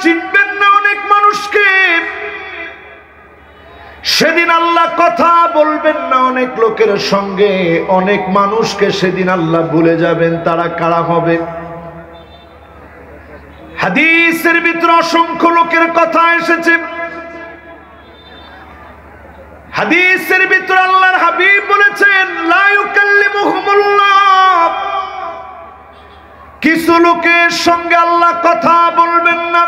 চিনবেন না অনেক মানুষকে, সেদিন আল্লাহ কথা বলবেন না অনেক লোকের সঙ্গে, অনেক মানুষকে সেদিন আল্লাহ ভুলে যাবেন। তারা কারা হবে? হাদিসের ভিতরে অসংখ্য লোকের কথা এসেছে। হাদিসের ভিতরে আল্লাহর হাবিব বলেছেন, লা ইউকাল্লিমুহুমুল্লাহ, কিছু লোকের সঙ্গে আল্লাহ কথা বলবেন না।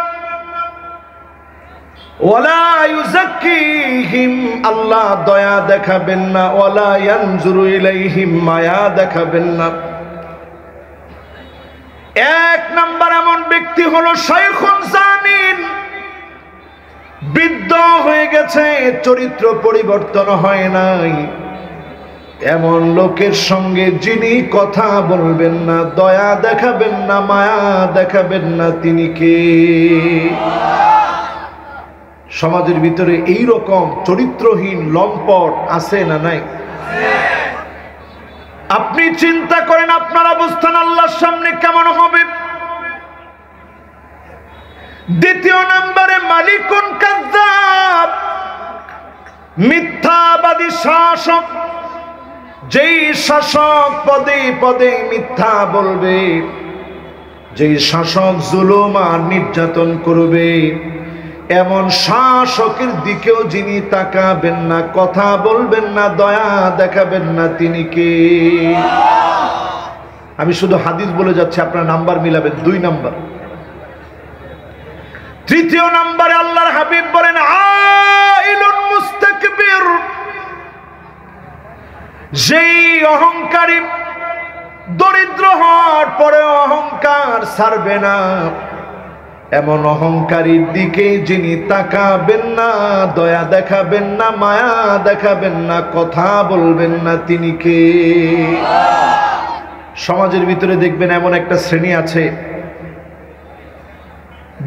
ওয়ালা ইউযাক্কিহিম, আল্লাহ দয়া দেখাবেন না। ওয়ালা ইয়ানজুরু ইলাইহিম, মায়া দেখাবেন না। এক নাম্বার এমন ব্যক্তি হলো শাইখুন জানিন, বৃদ্ধ হয়ে গেছে, চরিত্র পরিবর্তন হয় নাই। এমন লোকের সঙ্গে যিনি কথা বলবেন না, দয়া দেখাবেন না, মায়া দেখাবেন না, তিনি কে? সমাজের ভিতরে এই রকম চরিত্রহীন লম্পট আছে না নাই? আপনি চিন্তা করেন আপনার অবস্থান আল্লাহর সামনে কেমন হবে। দ্বিতীয় নম্বরে মালিকুন কাযযাব, মিথ্যাবাদী শাসক। যেই শাসক পদে পদে মিথ্যা বলবে, যেই শাসক জুলুম আর নির্যাতন করবে, এমন শাসকের দিকেও যিনি তাকাবেন না, কথা বলবেন না, দয়া দেখাবেন না, তিনি কে? আমি শুধু হাদিস বলে যাচ্ছি, আপনার নাম্বার মিলাবেন। 2 নাম্বার। তৃতীয় নাম্বারে আল্লাহর হাবিব বলেন, আইলুন মুস্তাকবির, যেই অহংকারী, দরিদ্র হওয়ার পরে অহংকার ছাড়বে না, এমন অহংকারীর দিকে যিনি তাকাবেন না, দয়া দেখাবেন না, মায়া দেখাবেন না, কথা বলবেন না, তিনি কে? সমাজের ভিতরে দেখবেন এমন একটা শ্রেণী আছে,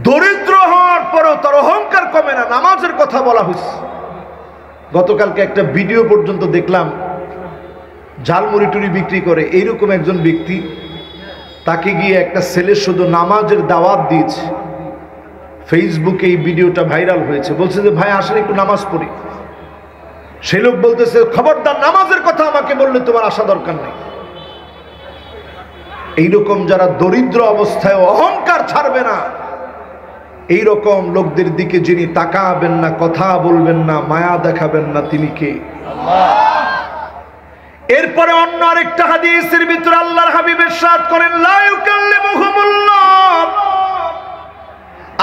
দরিদ্র হওয়ার পরেও তার অহংকার কমে না। নামাজের কথা বলা হয়েছে, গতকালকে একটা ভিডিও পর্যন্ত দেখলাম, ঝালমুড়ি টুরি বিক্রি করে এইরকম একজন ব্যক্তি, তাকে গিয়ে একটা ছেলে শুধু নামাজের দাওয়াত দিয়েছে। ফেসবুকে এই ভিডিওটা ভাইরাল হয়েছে। বলছে যে ভাই আসলে একটু নামাজ পড়ি। সেই লোক বলতেছে, খবরদার, নামাজের কথা আমাকে বললে তোমার আসা দরকার নেই। এইরকম যারা দরিদ্র অবস্থায় অহংকার ছাড়বে না, এইরকম লোকদের দিকে যিনি তাকাবেন না, কথা বলবেন না, মায়া দেখাবেন না, তিনি কে? এরপরে অন্য আরেকটা হাদিসের ভিতরে আল্লাহর হাবিব ইরশাদ করেন, লা ইউকাল্লিমুহুমুল্লাহ,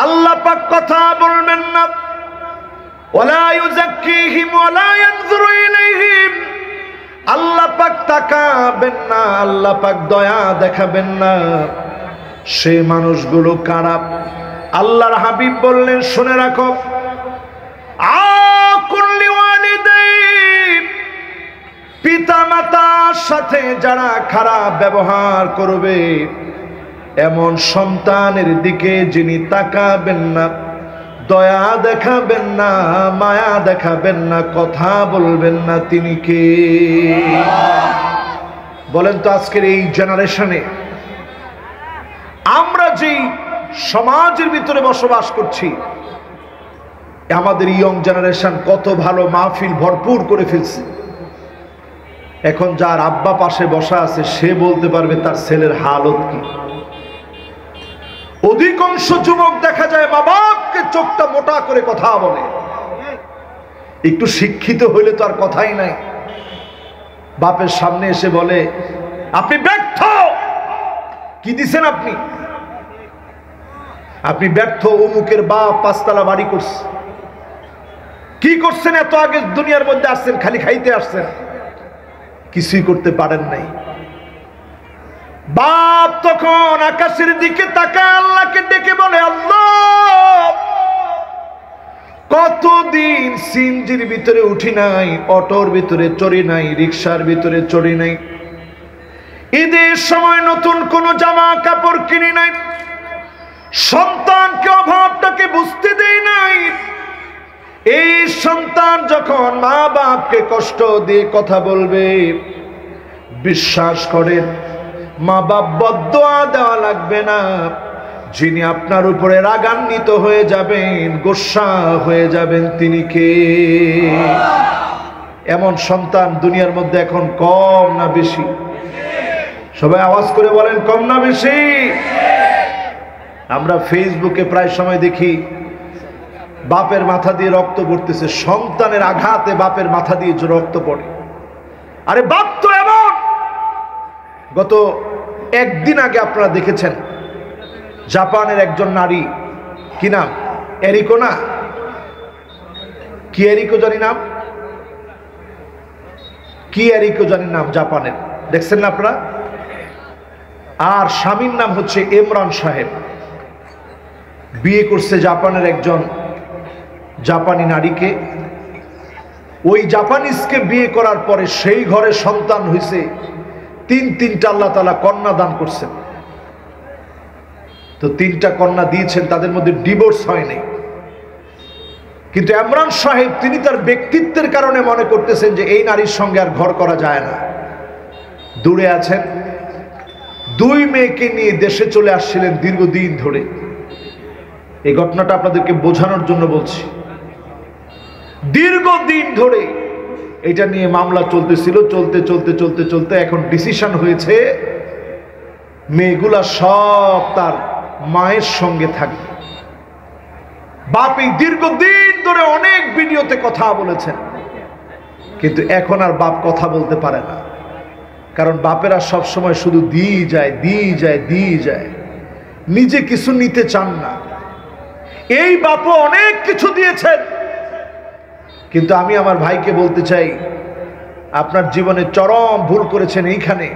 আল্লাহ পাক কথা বলবেন না। ওয়ালা ইউযাক্কিহিম ওয়ালা ইয়ানজুরু ইলাইহিম, আল্লাহ পাক তাকাবেন না, আল্লাহ পাক দয়া দেখাবেন না। সে মানুষগুলো কারা? আল্লাহর হাবিব বললেন, শুনে রাখো, আকুল লিওয়ালিদাইন, পিতা মাতার সাথে যারা খারাপ ব্যবহার করবে, এমন সন্তানের দিকে যিনি তাকাবেন না, দয়া দেখাবেন না, মায়া দেখাবেন না, কথা বলবেন না, তিনি কে? বলেন তো, আজকের এই জেনারেশনে আমরা যেই সমাজের ভিতরে বসবাস করছি, আমাদের ইয়ং জেনারেশন কত ভালো মাহফিল ভরপুর করে ফেলছে। এখন যার আব্বা পাশে বসা আছে, সে বলতে পারবে তার ছেলের হালত কি। অধিকাংশ যুবক দেখা যায় মা বাপকে চোখটা মোটা করে কথা বলে। একটু শিক্ষিত হইলে তো আর কথাই নাই। বাপের সামনে এসে বলে, আপনি ব্যর্থ। কি দিছেন আপনি? আপনি ব্যর্থ। অমুকের বাপ 5 তলা বাড়ি করছে। কি করছেন? এত আগে দুনিয়ার মধ্যে আসছেন, খালি খাইতে আসছেন, কিছুই করতে পারেন নাই। বাপ তখন আকাশের দিকে তাকায় আল্লাহকে ডেকে বলে, আল্লাহ, কতদিন সিনজির ভিতরে উঠি নাই, অটোর ভিতরে চড়ি নাই, রিক্সার ভিতরে চড়ি নাই, ঈদের সময় নতুন কোন জামা কাপড় কিনি নাই, সন্তানকে অভাবটাকে বুঝতে দেই নাই। এই সন্তান যখন মা বাপকে কষ্ট দিয়ে কথা বলবে, বিশ্বাস করেন মা বাপ বদদোয়া দেওয়া লাগবে না, যিনি আপনার উপরে রাগান্বিত হয়ে যাবেন, গোস্বা হয়ে যাবেন, তিনি কে? এমন সন্তান দুনিয়ার মধ্যে এখন কম না বেশি? সবাই আওয়াজ করে বলেন, কম না বেশি? আমরা ফেসবুকে প্রায় সময় দেখি বাপের মাথা দিয়ে রক্ত পড়তেছে, সন্তানের আঘাতে বাপের মাথা দিয়ে রক্ত পড়ে। আরে বাপ তো এমন, গত একদিন আগে আপনারা দেখেছেন জাপানের একজন নারী, কি নাম, এরিকো না কি, এরিকো জানি নাম, কি এরিকো জানি নাম জাপানের, দেখছেন না আপনারা? আর স্বামীর নাম হচ্ছে ইমরান সাহেব। বিয়ে করছে জাপানের একজন জাপানি নারীকে। ওই জাপানিজকে বিয়ে করার পরে সেই ঘরে সন্তান হয়েছে তিনটা, আল্লাহ তাআলা কন্যা দান করছেন। তো 3টা কন্যা দিয়েছেন, তাদের মধ্যে ডিভোর্স হয়নি। কিন্তু ইমরান সাহেব তিনি তার ব্যক্তিত্বের কারণে মনে করতেছেন যে এই নারীর সঙ্গে আর ঘর করা যায় না, দূরে আছেন। 2 মেয়েকে নিয়ে দেশে চলে আসছিলেন দীর্ঘদিন ধরে। এই ঘটনাটা আপনাদেরকে বোঝানোর জন্য বলছি। দীর্ঘদিন ধরে এটা নিয়ে মামলা চলতেছিল, চলতে চলতে চলতে চলতে এখন ডিসিশন হয়েছে মেয়েগুলা সব তার মায়ের সঙ্গে থাকবে। বাপ এই দীর্ঘদিন ধরে অনেক ভিডিওতে কথা বলেছেন, কিন্তু এখন আর বাপ কথা বলতে পারে না। কারণ বাপেরা সব সময় শুধু দিয়ে যায়, দিয়ে যায়, দিয়ে যায়, নিজে কিছু নিতে চান না। এই বাপও অনেক কিছু দিয়েছেন, কিন্তু আমি আমার ভাইকে বলতে চাই, আপনার জীবনে চরম ভুল করেছেন এইখানে।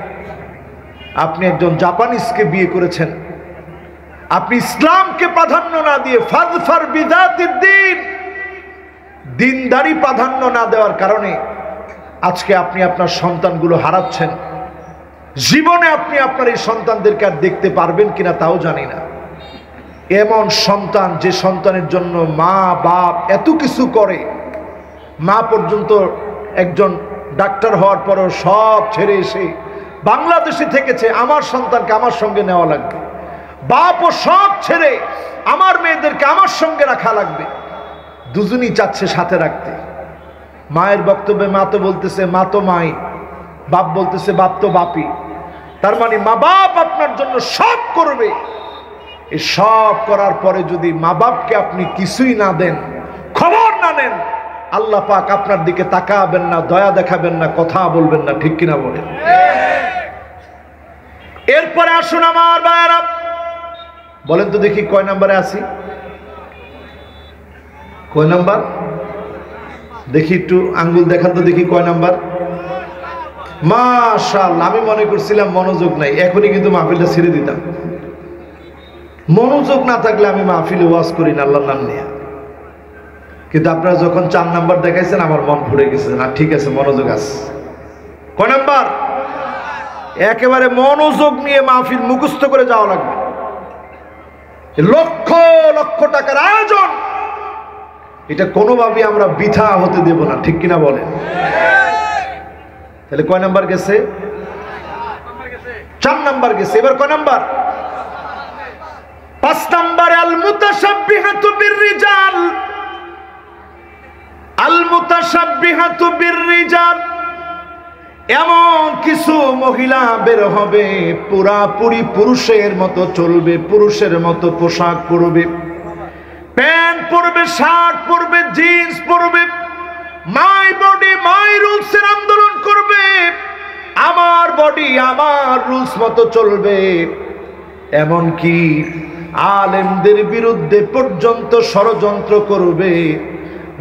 আপনি একজন জাপানিজকে বিয়ে করেছেন, আপনি ইসলামকে প্রাধান্য না দিয়ে ফাযফার বিযাতিদ দ্বীন, দিনদারি প্রাধান্য না দেওয়ার কারণে আজকে আপনি আপনার সন্তানগুলো হারাচ্ছেন। জীবনে আপনি আপনার এই সন্তানদেরকে আর দেখতে পারবেন কিনা তাও জানি না। এমন সন্তান, যে সন্তানের জন্য মা বাপ এত কিছু করে, মা পর্যন্ত একজন ডাক্তার হওয়ার পরও সব ছেড়ে এসে বাংলাদেশে থেকেছে, আমার সন্তানকে আমার সঙ্গে নেওয়া লাগবে। বাপও সব ছেড়ে আমার মেয়েদেরকে আমার সঙ্গে রাখা লাগবে, দুজনই চাচ্ছে সাথে রাখতে। মায়ের বক্তব্যে মা তো বলতেছে মা তো মাই, বাপ বলতেছে বাপ তো বাপই। তার মানে মা বাপ আপনার জন্য সব করবে। এই সব করার পরে যদি মা বাপকে আপনি কিছুই না দেন, খবর না নেন, আল্লাহ পাক আপনার দিকে তাকাবেন না, দয়া দেখাবেন না, কথা বলবেন না, ঠিক কিনা বলেন? এরপরে আসুন আমার ভাইয়েরা, বলেন তো দেখি কয় নাম্বারে আছি? কয় নাম্বার দেখি, একটু আঙ্গুল দেখান তো দেখি কয় নাম্বার। মাশাআল্লাহ, আমি মনে করছিলাম মনোযোগ নাই, এখনই কিন্তু মাহফিলটা ছেড়ে দিতাম। মনোযোগ না থাকলে আমি মাহফিলে ওয়াজ করি না আল্লাহর নাম নিয়ে। কিন্তু আপনারা যখন 4 নাম্বার দেখাইছেন আমার মন ভরে গেছে। না ঠিক আছে, মনোযোগ আছে। কয় নাম্বার? একেবারে মনোযোগ নিয়ে মাহফিল মুখস্থ করে যাওয়া লাগবে। লক্ষ লক্ষ টাকার আয়োজন, এটা কোনোভাবেই আমরা বৃথা হতে দেব না, ঠিক কিনা বলেন? তাহলে কয় নাম্বার গেছে? 4 নাম্বার গেছে। এবার কয় নাম্বার? 5 নাম্বারে আল মুতাশাব্বিহাতু বিররিজাল। আল মুতাশাব্বিহাতু বিররিজাল, এমন কিছু মহিলা বের হবে পুরাপুরি পুরুষের মতো চলবে, পুরুষের মতো পোশাক পরবে, প্যান্ট পরবে, শার্ট পরবে, জিন্স পরবে, মাই বডি মাই রুলস এর আন্দোলন করবে, আমার বডি আমার রুলস মতো চলবে। এমনকি আলেমদের বিরুদ্ধে পর্যন্ত ষড়যন্ত্র করবে,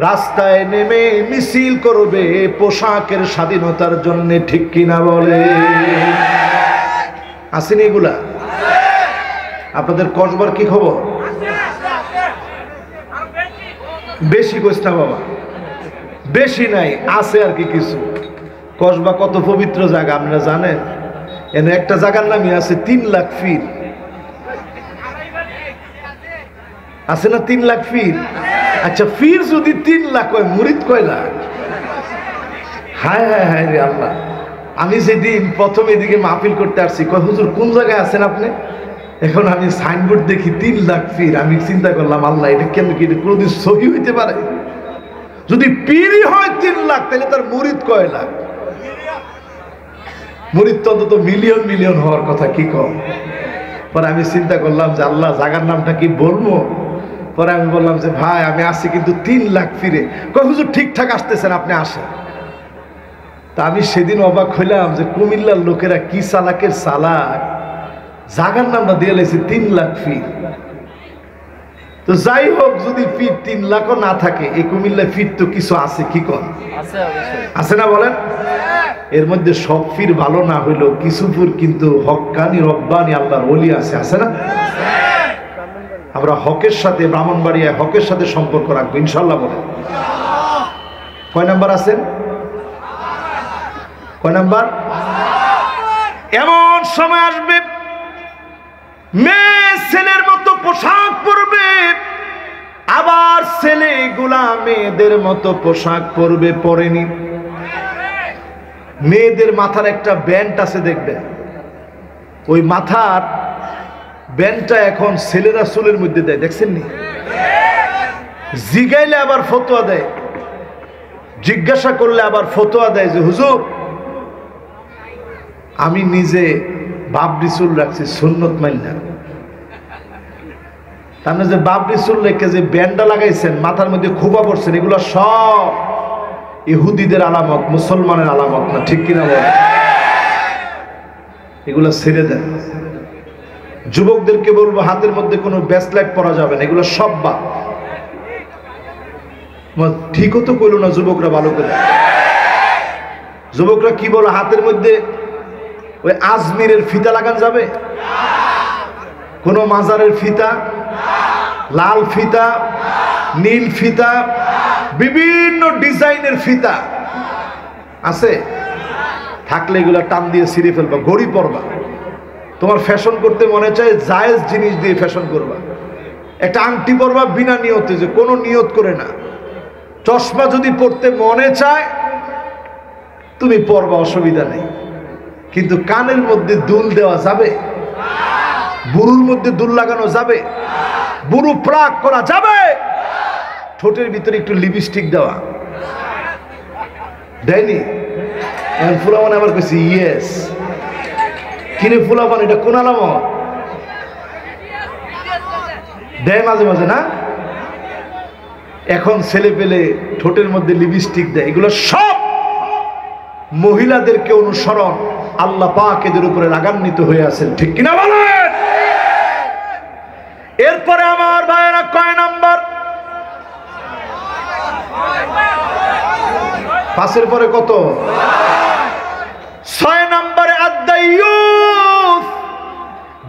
রাস্তায় নেমে মিছিল করবে পোশাকের স্বাধীনতার জন্য, ঠিক কিনা বলে? আসেনি এগুলা? আপনাদের কসবার কি খবর? বেশি কইস না বাবা, বেশি নাই, আছে আর কি কিছু। কসবা কত পবিত্র জায়গা আপনারা জানেন? এনে একটা জায়গার নামই আছে 3 লাখ ফিট, আছে না 3 লাখ ফিট? আচ্ছা, ফির যদি 3 লাখ হয়, মুরিদ কয় লাখ? হায় হায় হায় রে আল্লাহ। আমি যেদিন প্রথম এদিকে মাহফিল করতে আসছি, কয় হুজুর কোন জায়গায় আছেন আপনি? এখন আমি সাইনবোর্ড দেখি 3 লাখ পীর, আমি চিন্তা করলাম আল্লাহ এটা কেমন কি কোনোদিন সহি হইতে পারে? যদি পীরই হয় 3 লাখ তাহলে তার মুরিদ কয় লাখ? মুরিদ তো অন্তত মিলিয়ন মিলিয়ন হওয়ার কথা, কি কম? পরে আমি চিন্তা করলাম যে আল্লাহ জাগার নামটা কি বলবো? পরে আমি বললাম যে ভাই আমি আসি কিন্তু 3 লাখ ফিরে। কয় হুজুর ঠিকঠাক আসতেছেন, আপনি আসেন। তা আমি সেদিন অবাক হইলাম যে কুমিল্লার লোকেরা কি চালাকের চালাক, জাগার নামটা দিয়ে লেছি 3 লাখ ফিট। তো যাই হোক, যদি ফিট 3 লাখও না থাকে, এই কুমিল্লায় ফিট তো কিছু আছে, কি কর আছে না বলেন? এর মধ্যে সব ফির ভালো না হইলেও কিছু ফুর কিন্তু হক্কানি রব্বানি আল্লাহর ওলি আছে, আছে না? আমরা হকের সাথে, ব্রাহ্মণবাড়িয়ায় হকের সাথে সম্পর্ক রাখবো ইনশাল্লাহ। বলেন কয় নাম্বার আছেন? কয় নাম্বার? এমন সময় আসবে মেয়ে ছেলের মতো পোশাক পরবে, আবার ছেলেগুলা মেয়েদের মতো পোশাক পরবে, পরেনি। মেয়েদের মাথার একটা ব্যান্ড আছে দেখবেন, ওই মাথার ব্যান্ডটা এখন ছেলেরা চুলের মধ্যে দেয়, দেখছেন নি? জিগাইলে আবার ফতোয়া দেয়, জিজ্ঞাসা করলে আবার ফতোয়া দেয় যে হুজুর আমি নিজে বাবরি চুল রাখছি সুন্নত মাইনা। তার যে বাবরি চুল রেখে যে ব্যান্ডটা লাগাইছেন, মাথার মধ্যে খোপা পড়ছেন, এগুলো সব ইহুদিদের আলামত, মুসলমানের আলামত না, ঠিক কিনা বলেন? এগুলো ছেড়ে দেন। যুবকদেরকে বলবো হাতের মধ্যে কোনো ব্রেসলেট পরা যাবে না, এগুলো সব বাদ। ঠিকও তো কইল না যুবকরা ভালো করে। যুবকরা কি বলো, হাতের মধ্যে ওই আজমিরের ফিতা লাগান যাবে? কোন মাজারের ফিতা, লাল ফিতা, নীল ফিতা, বিভিন্ন ডিজাইনের ফিতা আছে, থাকলে এগুলা টান দিয়ে ছিঁড়ে ফেলবা, ঘড়ি পরবা। তোমার ফ্যাশন করতে মনে চায়, জায়েজ জিনিস দিয়ে ফ্যাশন করবা। একটা আংটি পরবা বিনা নিয়তে, যে কোনো নিয়ত করে না। চশমা যদি পড়তে মনে চায় তুমি পরবা, অসুবিধা নেই। কিন্তু কানের মধ্যে দুল দেওয়া যাবে? বুরুর মধ্যে দুল লাগানো যাবে? বুরু প্রাক করা যাবে? ঠোঁটের ভিতরে একটু লিপস্টিক দেওয়া দেয়নি? ফুলাবান আবার কইছি ইয়েস। কিনে ফুলাবান, এটা কোন আলামত? দেয় মাঝে মাঝে না? এখন ছেলে পেলে ঠোঁটের মধ্যে লিপস্টিক দেয়, এগুলো সব মহিলাদেরকে অনুসরণ। আল্লাহ পাক এদের উপরে রাগান্বিত হয়ে আছেন, ঠিক কিনা বলেন? এরপরে আমার ভাইয়েরা কয় নাম্বার? 5-এর পরে কত? 6 নম্বরে আদ-দাইয়ুস।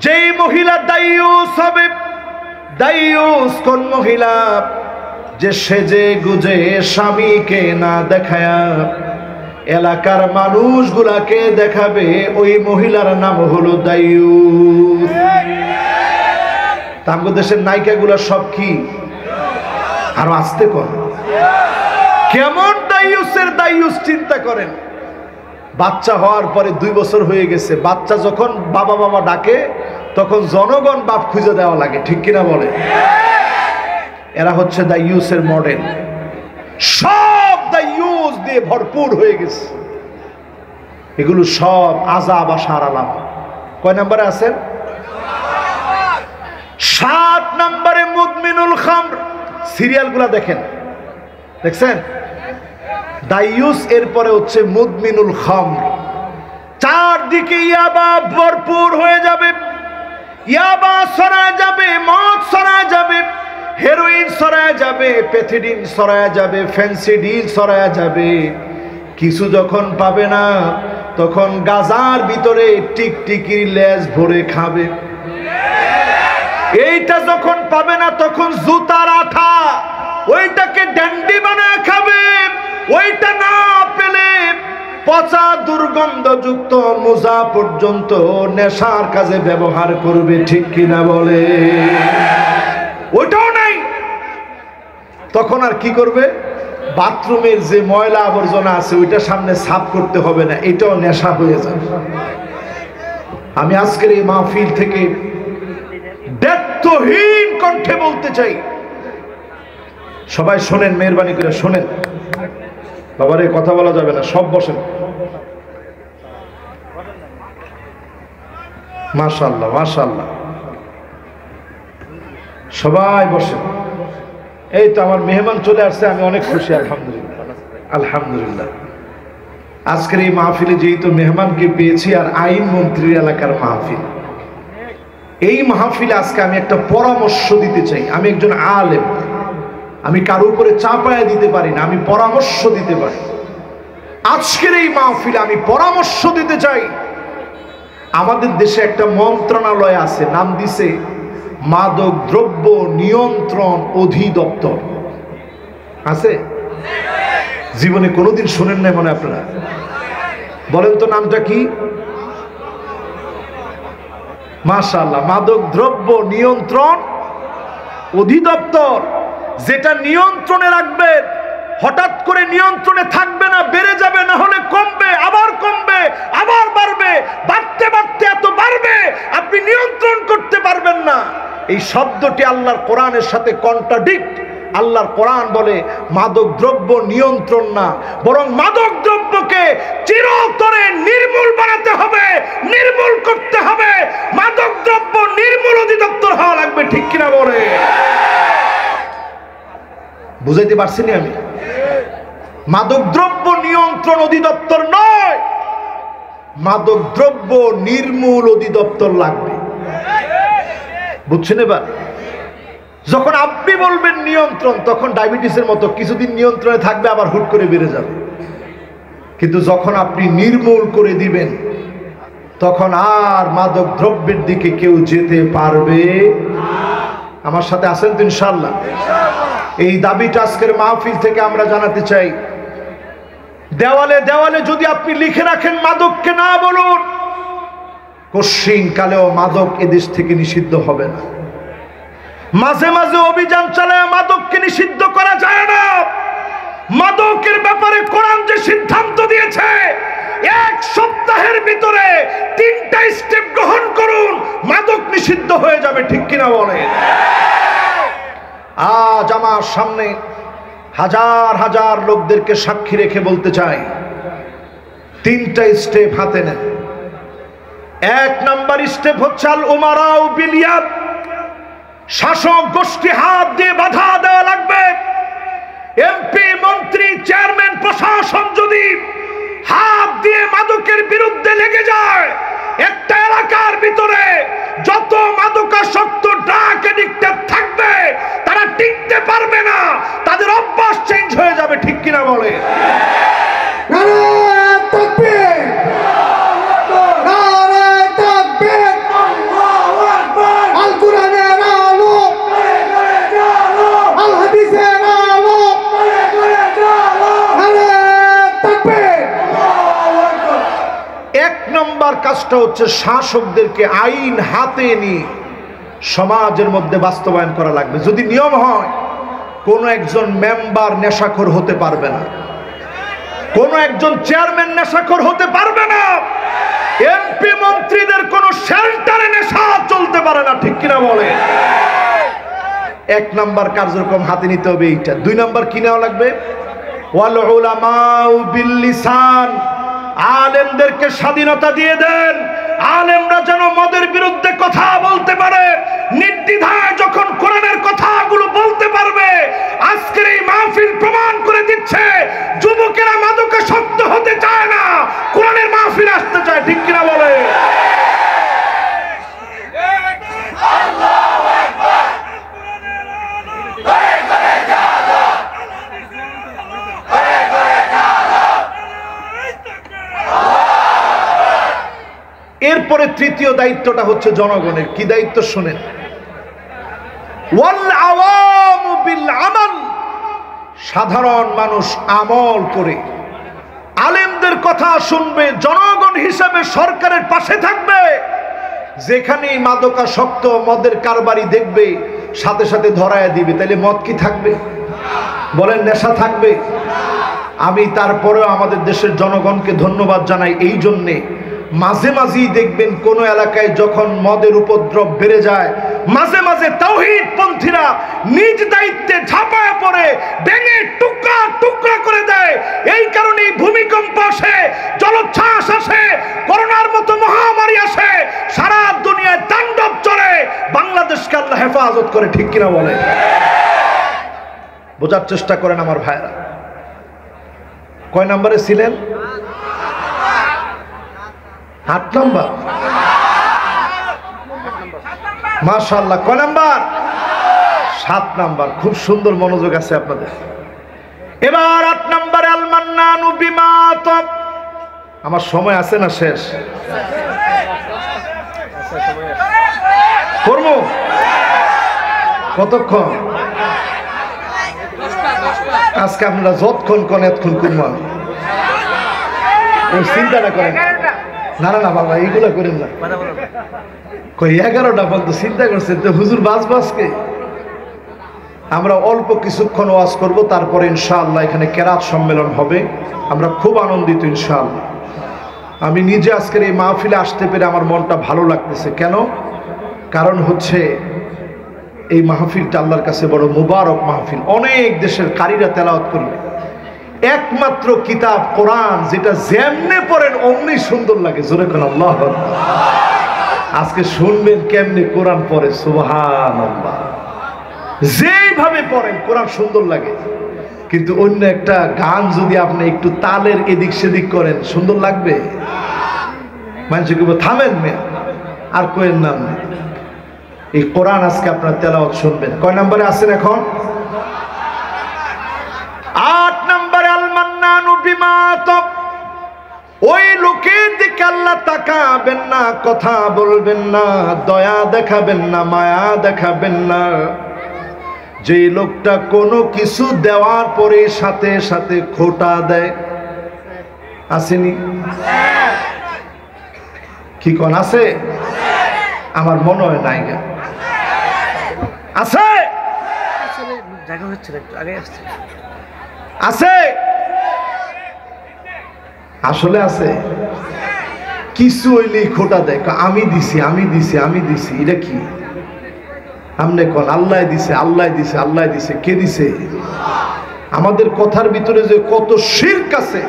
যেই মহিলা দাইয়ুস হবে, দাইয়ুস কোন মহিলা? যে সেজে গুজে স্বামীকে না দেখায়া এলাকার মানুষগুলাকে দেখাবে, ওই মহিলার নাম হলো দাইয়ুস। তাঙ্গ দেশের নায়িকাগুলা সব কি? আর আসতে কর কেমন দাইয়ুসের দাইয়ুস চিন্তা করেন। বাচ্চা হওয়ার পরে 2 বছর হয়ে গেছে, বাচ্চা যখন বাবা বাবা ডাকে তখন জনগণ বাপ খুঁজে দেওয়া লাগে, ঠিক কিনা বলে? এরা হচ্ছে দাইয়ুসের মডেল, সব দাইয়ুস দিয়ে ভরপুর হয়ে গেছে। এগুলো সব আযাব আসার আলামত। কয় নম্বরে আছেন? 7 নম্বরে মুদমিনুল খামর। সিরিয়ালগুলা দেখেন, দেখছেন? দাইয়ুস, এরপরে হচ্ছে মুদমিনুল খামর। চারদিকে ইয়াবা ভরপুর হয়ে যাবে, ইয়াবা ছড়ায় যাবে, মদ ছড়ায় যাবে, হেরোইন ছড়ায় যাবে, প্যাথিডিন ছড়ায় যাবে, ফেন্সিডিল ছড়ায় যাবে। কিছু যখন পাবে না তখন গাজার ভিতরে টিকটিকির লেজ ভরে খাবে। এইটা যখন পাবে না তখন জুতার আঠা, ওইটাকে ড্যান্ডি বানায় খাবে। ওইটা না পেলে পচা দুর্গন্ধযুক্ত মোজা পর্যন্ত নেশার কাজে ব্যবহার করবে, ঠিক কিনা বলে? ওইটাও নাই, তখন আর কি করবে? বাথরুমের যে ময়লা আবর্জনা আছে ওইটা সামনে সাফ করতে হবে না, এটাও নেশা হয়ে যাবে। আমি আজকের এই মাহফিল থেকে দায়িত্বহীন কণ্ঠে বলতে চাই, সবাই শোনেন, মেহরবানি করে শোনেন। বাবারে কথা বলা যাবে না, সব বসেন। মাশাআল্লাহ মাশাআল্লাহ, সবাই বসেন। এই তো আমার মেহমান চলে আসছে, আমি অনেক খুশি, আলহামদুলিল্লাহ আলহামদুলিল্লাহ। আজকের এই মাহফিলে যেহেতু মেহমানকে পেয়েছি, আর আইন মন্ত্রীর এলাকার মাহফিল, এই মাহফিলে আজকে আমি একটা পরামর্শ দিতে চাই। আমি একজন আলেম, আমি কারো উপরে চাপায়া দিতে পারি না, আমি পরামর্শ দিতে পারি। আজকের এই মাহফিলে আমি পরামর্শ দিতে চাই। আমাদের দেশে একটা মন্ত্রণালয় আছে, নাম দিছে মাদক দ্রব্য নিয়ন্ত্রণ অধিদপ্তর। আছে? জীবনে কোনোদিন শুনেন নাই মনে আপনারা? বলেন তো নামটা কি? মাশাআল্লাহ, মাদক দ্রব্য নিয়ন্ত্রণ অধিদপ্তর। যেটা নিয়ন্ত্রণে রাখবে, হঠাৎ করে নিয়ন্ত্রণে থাকবে না, বেড়ে যাবে, না হলে কমবে, আবার কমবে, আবার বাড়বে, বাড়তে বাড়তে এত বাড়বে আপনি নিয়ন্ত্রণ করতে পারবেন না। এই শব্দটি আল্লাহর কোরআনের সাথে কন্ট্রাডিক্ট। আল্লাহর কোরআন বলে মাদক দ্রব্য নিয়ন্ত্রণ না, বরং মাদক দ্রব্যকে চিরতরে নির্মূল বানাতে হবে, নির্মূল করতে হবে। মাদক দ্রব্য নির্মূল অধিদপ্তর হওয়া লাগবে, ঠিক কিনা বলে? বুঝাইতে পারছি না আমি? মাদক দ্রব্য নিয়ন্ত্রণ অধিদপ্তর নয়, মাদক দ্রব্য নির্মূল অধিদপ্তর লাগবে। বুঝছেন? এবার যখন আপনি বলবেন নিয়ন্ত্রণ, তখন ডায়াবেটিসের মতো কিছুদিন নিয়ন্ত্রণে থাকবে, আবার হুট করে বেড়ে যাবে। কিন্তু যখন আপনি নির্মূল করে দিবেন, তখন আর মাদক দ্রব্যের দিকে কেউ যেতে পারবে। আমার সাথে আছেন তো ইনশাআল্লাহ? এই দাবিটা আজকের মাহফিল থেকে আমরা জানাতে চাই। দেওয়ালে দেওয়ালে যদি আপনি লিখে রাখেন মাদককে না বলুন, কশিন কালেও মাদক এদেশ থেকে নিষিদ্ধ হবে না। মাঝে মাঝে অভিযান চালায় মাদককে নিষিদ্ধ করা যায় না। মাদকের ব্যাপারে কোরআন যে সিদ্ধান্ত দিয়েছে, এক সপ্তাহের ভিতরে 3টা স্টেপ গ্রহণ করুন, মাদক নিষিদ্ধ হয়ে যাবে, ঠিক কিনা বলে? আজ আমার সামনে হাজার হাজার লোকদেরকে সাক্ষী রেখে বলতে চাই, 3টা স্টেপ হাতে নেন। 1 নাম্বার স্টেপ হচ্ছে আল উমারাউ বিল ইয়াদ, শাসক গোষ্ঠী হাত দিয়ে বাধা দেওয়া লাগবে। এমপি, মন্ত্রী, চেয়ারম্যান, প্রশাসন যদি হাত দিয়ে মাদকের বিরুদ্ধে লেগে যায়, একটা এলাকার ভিতরে যত মাদকাসক্ত ড্রাগ এডিক্টেড থাকবে তারা টিকতে পারবে না, তাদের অভ্যাস চেঞ্জ হয়ে যাবে, ঠিক কিনা বলে? কাজটা হচ্ছে শাসকদেরকে আইন হাতে নিয়ে সমাজের মধ্যে বাস্তবায়ন করা লাগবে। যদি নিয়ম হয়, কোন একজন মেম্বার নেশাখোর হতে পারবে না, কোন একজন চেয়ারম্যান নেশাখোর হতে পারবে না, এমপি মন্ত্রীদের কোন শেল্টারে নেশা চলতে পারে না, ঠিক কিনা বলে? 1 নাম্বার কার্যক্রম হাতে নিতে হবে এইটা। 2 নাম্বার কি নেওয়া লাগবে? ওয়াল উলামাউ বিল লিসান, আলেমদেরকে স্বাধীনতা দিয়ে দেন। আলেমরা যেন মদের বিরুদ্ধে কথা বলতে পারে, নির্দ্বিধায় যখন কোরআনের কথাগুলো বলতে পারবে। আজকের এই মাহফিল প্রমাণ করে দিচ্ছে, যুবকেরা মাদকাসক্ত হতে চায় না, কোরআনের মাহফিল আসতে চায়, ঠিক কিনা বলে? এরপরে 3য় দায়িত্বটা হচ্ছে জনগণের। কি দায়িত্ব শুনেন? ওয়াল আওয়ামু বিল আমাল, সাধারণ মানুষ আমল করে আলেমদের কথা শুনবে, জনগণ হিসেবে সরকারের পাশে থাকবে। যেখানেই মাদকাসক্ত মদের কারবারি দেখবে, সাথে সাথে ধরায় দিবে। তাহলে মদ কি থাকবে? বলেন, নেশা থাকবে? আমি তারপরেও আমাদের দেশের জনগণকে ধন্যবাদ জানাই এই জন্যে, মাঝে মাঝেই দেখবেন কোন এলাকায় যখন মদের উপদ্রব বেড়ে যায়, মাঝে মাঝে তাওহীদ পন্থীরা নিজ দায়িত্বে ঝাঁপায় পড়ে ভেঙে টুকরা টুকরা করে দেয়। এই কারণেই ভূমিকম্প আসে, জলোচ্ছ্বাস আসে, করোনার মতো মহামারী আসে, সারা দুনিয়ায় তাণ্ডব চলে, বাংলাদেশকে আল্লাহ হেফাজত করে। ঠিক কিনা বলে? বোঝার চেষ্টা করেন আমার ভাইরা। কয় নম্বরে ছিলেন? 8 নম্বর। মাশাআল্লাহ। কয় নাম্বার? 7 নাম্বার। খুব সুন্দর মনোযোগ আছে আপনাদের। এবার 8 নম্বরে আল মান্নানু বিমা আতা। আমার সময় আছে না শেষ? করব কতক্ষণ? আজকে আপনারা যতক্ষণ কোন এতক্ষণ করব। ওই চিন্তাটা করেন না। না না বাবা, এইগুলা করেন না। কই 11টা পর্যন্ত চিন্তা করছেন তো হুজুর বাজকে। আমরা অল্প কিছুক্ষণ ওয়াজ করব, তারপরে ইনশাআল্লাহ এখানে কেরাত সম্মেলন হবে। আমরা খুব আনন্দিত ইনশাআল্লাহ। আমি নিজে আজকের এই মাহফিলে আসতে পেরে আমার মনটা ভালো লাগতেছে। কেন? কারণ হচ্ছে এই মাহফিলটা আল্লাহর কাছে বড় মুবারক মাহফিল। অনেক দেশের কারীরা তেলাওয়াত করবে, একমাত্র কিতাব কোরআন যেটা যেমনে পড়েন অমনি সুন্দর লাগে। জোরে কোন আল্লাহু আকবার। আজকে শুনবেন কেমনে কোরআন পড়ে। সুবহানাল্লাহ। যেভাবে পড়েন কোরআন সুন্দর লাগে, কিন্তু অন্য একটা গান যদি আপনি একটু তালের এদিক সেদিক করেন সুন্দর লাগবে? মানুষ কি থামেন মেয়ে আর কোয়েন নাম। এই কোরআন আজকে আপনার তেলাওয়াত শুনবেন। কয় নম্বরে আছেন এখন? 8 নম্বরে আল মান্নানু বিমা আতা। ওই লোকের দিকে আল্লাহ তাকাবেন না, কথা বলবেন না, দয়া দেখাবেন না, মায়া দেখাবেন না, যে লোকটা কোনো কিছু দেওয়ার পরে সাথে সাথে খোটা দেয়। আসেনি? কি কোন আছে? আমার মনে হয় নাই। আছে? জায়গা হচ্ছে না, একটু আগে আসছে। আছে? আসলে আছে। কিছু হইলেই খোটা দেয়, আমি দিছি আমি দিছি আমি দিছি। এটা কি? আমনে কোন আল্লাহ দিছে আল্লাহ দিছে আল্লাহ দিছে। কে দিছে? আমাদের কথার ভিতরে যে কত শিরক আছে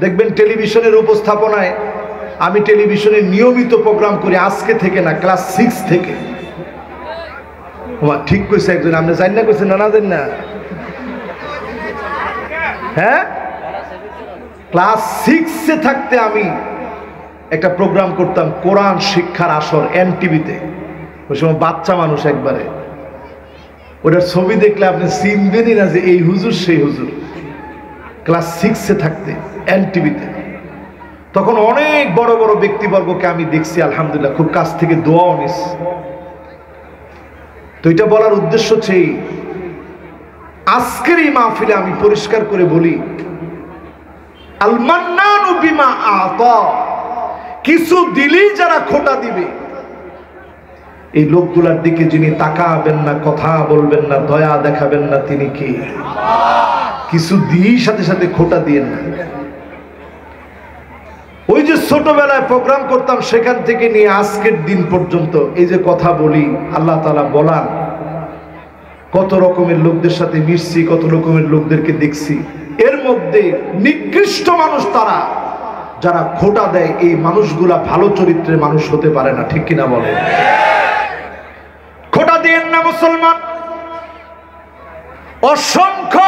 দেখবেন। টেলিভিশনের উপস্থাপনায়, আমি টেলিভিশনে নিয়মিত প্রোগ্রাম করি আজকে থেকে না, ক্লাস 6 থেকে। ঠিক কইছে একজন। আপনি জানেন না? কইছেন না? না জানেন না? হ্যাঁ, ক্লাস 6-এ থাকতে আমি একটা প্রোগ্রাম করতাম, কোরআন শিক্ষার আসর, এনটিভিতে। ওই সময় বাচ্চা মানুষ একবারে। ওটার ছবি দেখলে আপনি চিনবেনই না যে এই হুজুর সেই হুজুর। ক্লাস 6-এ থাকতে এনটিভিতে। তখন অনেক বড় বড় ব্যক্তিবর্গকে আমি দেখছি, আলহামদুলিল্লাহ, খুব কাছ থেকে দোয়াও নিছি। তো এটা বলার উদ্দেশ্য হচ্ছে আজকের এই মাহফিলে আমি পরিষ্কার করে বলি, আল মান্নানু বিমা আতা। কিছু দিলেই যারা খোটা দিবে, এই লোকগুলার দিকে যিনি তাকাবেন না, কথা বলবেন না, দয়া দেখাবেন না, তিনি কি? কিছু দিয়েই সাথে সাথে খোটা দিয়েন না। ওই যে ছোটবেলায় প্রোগ্রাম করতাম, সেখান থেকে নিয়ে আজকের দিন পর্যন্ত এই যে কথা বলি, আল্লাহ তাআলা বলান কত রকমের লোকদের সাথে মিশছি, কত রকমের লোকদেরকে দেখছি। এর মধ্যে নিকৃষ্ট মানুষ তারা যারা খোটা দেয়। এই মানুষগুলা ভালো চরিত্রের মানুষ হতে পারে না। ঠিক কিনা বলে? খোটা দিয়েন না মুসলমান। অসংখ্য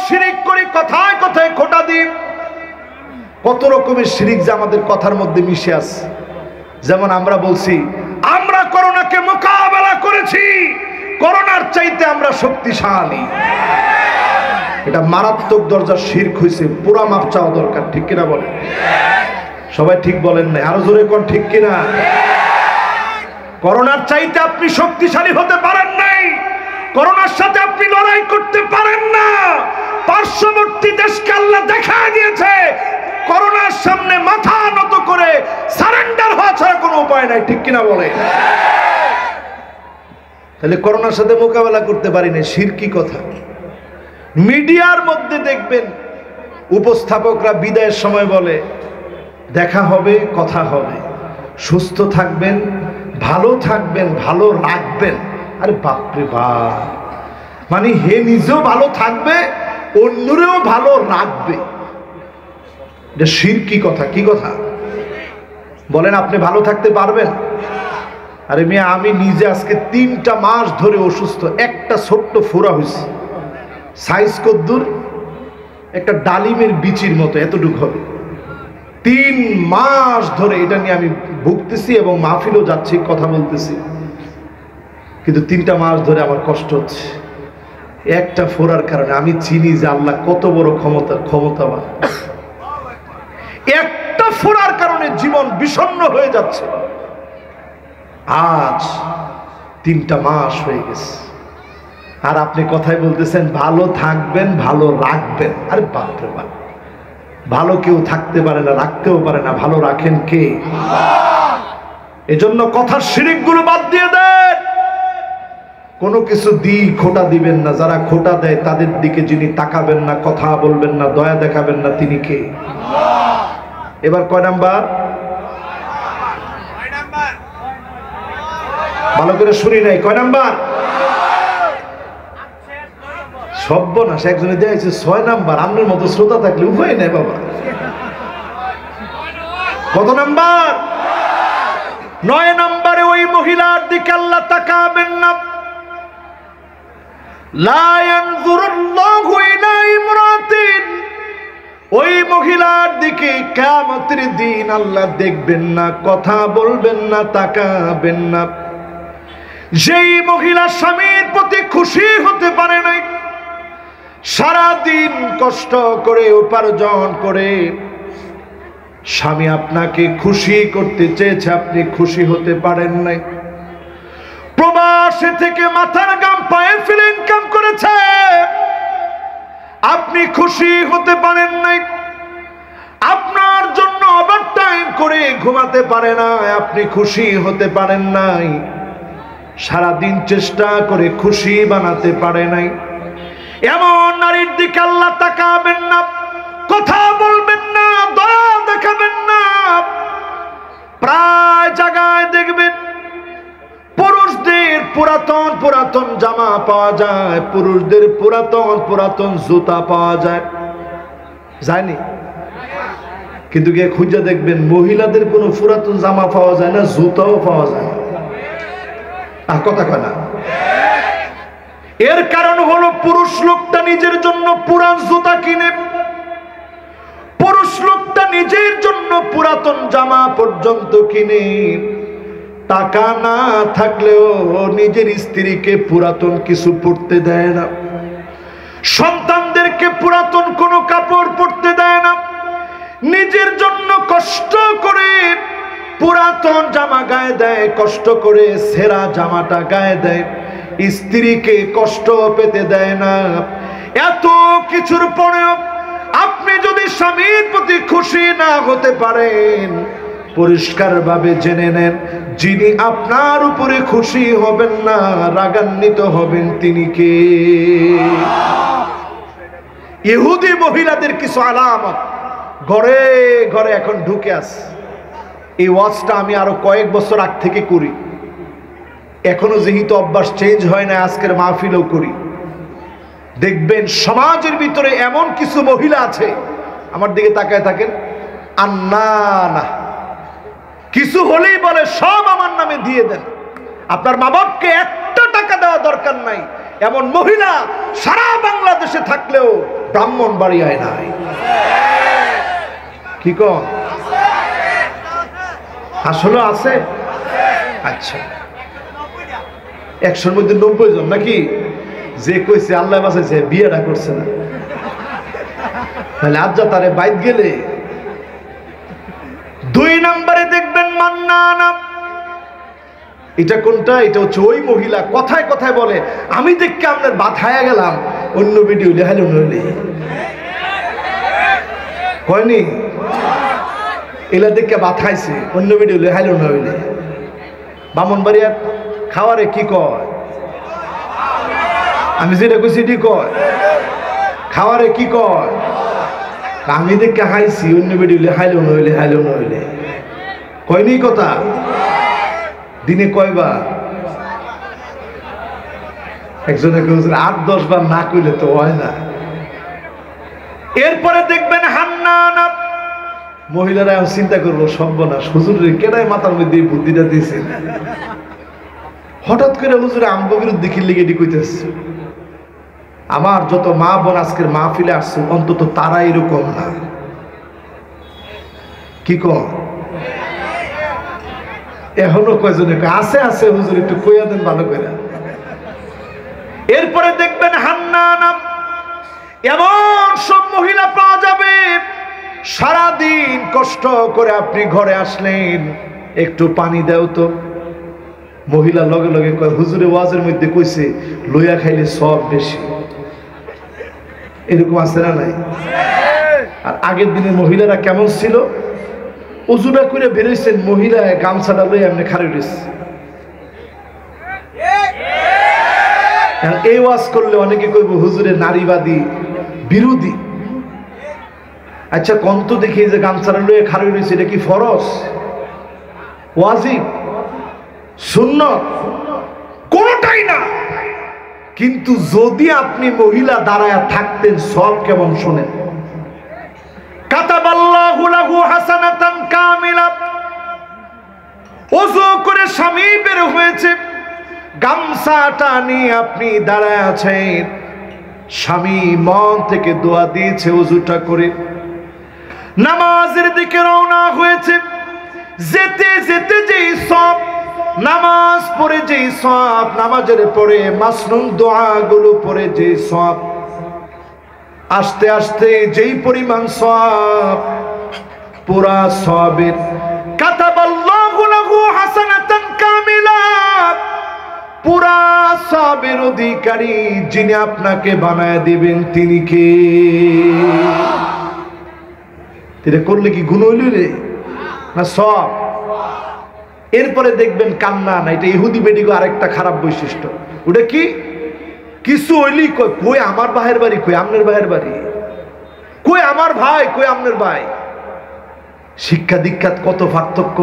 শিরিক করি, কথায় কথায় খোটা দিই। কত রকমের শিরিক যে আমাদের কথার মধ্যে মিশে আছে। যেমন আমরা বলছি আমরা করোনাকে মোকাবেলা করেছি, করোনার চাইতে আমরা শক্তিশালী। এটা মারাত্মক দরজার শিরক হয়েছে, পুরা মাপ চাওয়া দরকার। ঠিক কিনা বলে? সবাই ঠিক বলেন না, আরো জোরে কোন ঠিক কিনা? করোনার চাইতে আপনি শক্তিশালী হতে পারেন নাই, করোনার সাথে আপনি লড়াই করতে পারেন না। পার্শ্ববর্তী দেশকে আল্লাহ দেখা দিয়েছে, করোনার সামনে মাথা নত করে সারেন্ডার হওয়া ছাড়া কোনো উপায় নাই। ঠিক কিনা বলে? তাহলে করোনার সাথে মোকাবেলা করতে পারি না, শিরকি কথা। মিডিয়ার মধ্যে দেখবেন উপস্থাপকরা বিদায়ের সময় বলে দেখা হবে, কথা হবে, সুস্থ থাকবেন, ভালো থাকবেন, ভালো রাখবেন। আরে বাপরে বাপ, মানে হে নিজেও ভালো থাকবে, অন্যরেও ভালো রাখবে। এটা শিরকি কথা। কি কথা বলেন? আপনি ভালো থাকতে পারবেন? আরে মিয়া, আমি নিজে আজকে 3টা মাস ধরে অসুস্থ। একটা ছোট্ট ফোড়া হয়েছে, সাইজ কদ্দুর, একটা ডালিমের বিচির মতো এতটুকু হবে। 3 মাস ধরে এটা নিয়ে আমি ভুগতেছি এবং মাহফিলও যাচ্ছি, কথা বলতেছি, কিন্তু 3টা মাস ধরে আমার কষ্ট হচ্ছে একটা ফোড়ার কারণে। আমি চিনি যে আল্লাহ কত বড় ক্ষমতাবান। একটা ফোড়ার কারণে জীবন বিষণ্ণ হয়ে যাচ্ছে। আজ 3টা মাস হয়ে গেছে, আর আপনি কথাই বলতেছেন ভালো থাকবেন, ভালো রাখবেন। আরে বাপরে বাপ, ভালো কেউ থাকতে পারে না, রাখতেও পারে না, ভালো রাখেন কে? এজন্য কথার শিরিকগুলো বাদ দিয়ে দেন। কোনো কিছু খোটা দিবেন না। যারা খোটা দেয় তাদের দিকে যিনি তাকাবেন না, কথা বলবেন না, দয়া দেখাবেন না, তিনি কে? এবার কয় নাম্বার? ভালো করে শুনি নাই, কয় নাম্বার? সর্বনাশ, একজনে দিয়েছে 6 নাম্বার। আপনার মতো শ্রোতা থাকলে উপায় নেই বাবা। কত নাম্বার? 9 নাম্বারে ওই মহিলার দিকে আল্লাহ তাকাবেন না। লা ইয়ানজুরুল্লাহু ইলা ইমরাতিন, ওই মহিলার দিকে কিয়ামতের দিন আল্লাহ দেখবেন না, কথা বলবেন না, তাকাবেন না। যেই মহিলা স্বামীর প্রতি খুশি হতে পারে নাই, সারা দিন কষ্ট করে উপার্জন করে স্বামী আপনাকে খুশি করতে চেয়েছে, আপনি খুশি হতে পারেন নাই। প্রবাসে থেকে মাথার গাম পায়ে ফেলে ইনকাম করেছে, আপনি খুশি হতে পারেন নাই। আপনার জন্য ওভারটাইম করে ঘুমাতে পারে না, আপনি খুশি হতে পারেন নাই। সারা দিন চেষ্টা করে খুশি বানাতে পারে নাই। এমন নারীর দিকে আল্লাহ তাকাবেন না, কথা বলবেন না, দয়া দেখাবেন না। প্রায় জায়গায় দেখবেন পুরুষদের পুরাতন পুরাতন জামা পাওয়া যায়, পুরুষদের পুরাতন পুরাতন জুতা পাওয়া যায়, যায়নি? কিন্তু গিয়ে খুঁজে দেখবেন মহিলাদের কোনো পুরাতন জামা পাওয়া যায় না, জুতাও পাওয়া যায় না। আর কথা কয় না। এর কারণ হলো পুরুষ লোকটা নিজের জন্য পুরান জুতা কিনে, পুরুষ লোকটা নিজের জন্য পুরাতন জামা পর্যন্ত কিনে, টাকা না থাকলেও নিজের স্ত্রীকে পুরাতন কিছু পরতে দেয় না, সন্তানদেরকে পুরাতন কোনো কাপড় পরতে দেয় না, নিজের জন্য কষ্ট করে পুরাতন জামা গায়ে দেয়, কষ্ট করে ছেঁড়া জামাটা গায়ে দেয়, স্ত্রীকে কষ্ট পেতে দেয় না। এত কিছুর পরেও আপনি যদি স্বামীর প্রতি খুশি না হতে পারেন, পরিষ্কারভাবে জেনে নেন যিনি আপনার উপরে খুশি হবেন না, রাগান্বিত হবেন, তিনি কে? ইহুদি মহিলাদের কিছু আলামত ঘরে ঘরে এখন ঢুকে আছে। এই ওয়াজটা আমি আরো কয়েক বছর আগ থেকে করি, এখনো যেহেতু অভ্যাস চেঞ্জ হয় না, আজকের মাহফিলও করি। দেখবেন সমাজের ভিতরে এমন কিছু মহিলা আছে, আমার দিকে তাকায় থাকেন, আন্না না কিছু হলেই বলে সব আমার নামে দিয়ে দেন, আপনার মা বাপকে একটা টাকা দেওয়া দরকার নাই। এমন মহিলা সারা বাংলাদেশে থাকলেও ব্রাহ্মণবাড়িয়ায় নাই। কি কন? আসলে আছে? আচ্ছা, 100-র মধ্যে 90 জন নাকি? যে কইছে আল্লাহ বাঁচাইছে বিয়েটা করছে না, তাহলে আজ্জা তারে বাইত গেলে। 2 নম্বরে দেখবেন মান্নানা। এটা কোনটা? এটা হচ্ছে ওই মহিলা কথায় কথায় বলে আমি দেখকে আপনার বাধায়া গেলাম, অন্য ভিডিও লেহালো নইলে কয়নি, এলা দেখকে বাথাইছে, অন্য ভিডিও লেহালো নইলে। ব্রাহ্মণবাড়িয়া খাওয়ারে কি কয়? আমি যেটা কইছি এটি কয়। খাওয়ারে কি কয়? আমি দেখে হাইছি, অন্য ভিডিও লেহাইলো নইলে, হাইলো নইলে, কয়নি কথা? দিনে কয়বার? একজনে 8-10 বার না কইলে তো হয় না। এরপরে দেখবেন হান্নানা, মহিলারা চিন্তা করবো সর্বনাশ, হুজুরের কেডায় মাথার মধ্যে এই বুদ্ধিটা দিয়েছে। হঠাৎ করে হুজুরে আমগো বিরুদ্ধে কি লিগে কইতেছে। আমার যত মা বোন আজকের মাহফিলে আসছে অন্তত তারা এরকম না। কি কম এখনো কয়জনে আছে আছে হুজুর একটু কইয়া দেন ভালো করে। এরপরে দেখবেন হান্নানা, এমন সব মহিলা পাওয়া যাবে সারাদিন কষ্ট করে আপনি ঘরে আসলেন, একটু পানি দাও তো। মহিলা লগে লগে কয় হুজুরে ওয়াজের মধ্যে কইছে লইয়া খাইলে সব বেশি। এরকম আছে না নাই? আর আগের দিনের মহিলারা কেমন ছিল? উজুটা করে বেরোইছেন, মহিলা গামছাটা লইয়া এমনি খাড়ি রয়েছে। এই ওয়াজ করলে অনেকে কইব হুজুরে নারীবাদী বিরোধী। আচ্ছা কন্ত দেখি যে গামছাটা লইয়া খাড়ি রয়েছে, এটা কি ফরজ, ওয়াজিব, সুন্নত? কোনটাই না। কিন্তু যদি আপনি মহিলা দাঁড়ায় থাকতেন সব কেমন শোনেন। কাতাবাল্লাহু লাহু হাসানাতান কামিলা, ওযু করে স্বামী বের হয়েছে, গামছাটা নিয়ে আপনি দাঁড়ায় আছেন, স্বামী মন থেকে দোয়া দিয়েছে ওযুটা করে, নামাজের দিকে রওনা হয়েছে। যেতে যেতে যেই সব নামাজ পড়ে, যেই সব নামাজের পরে মাসনুন দোয়াগুলো পড়ে যেই সব, আস্তে আস্তে যেই পরিমাণ সব, পুরা সবের কাতাবাল্লাহু লাহু হাসানাতান কামিলা, পুরা সবের অধিকারী যিনি আপনাকে বানায় দিবেন তিনি কে? এটা করলে কি গুণ হইল রে না সব? এরপরে দেখবেন কান্না না, এটা ইহুদি বেডিগো আরেকটা খারাপ বৈশিষ্ট্য। ওটা কি? কিছু হইলি কই কই আমার ভাইয়ের বাড়ি, কই আমনের ভাইয়ের বাড়ি, কই আমার ভাই, কই আমনের ভাই। শিক্ষা দীক্ষাত কত পার্থক্য।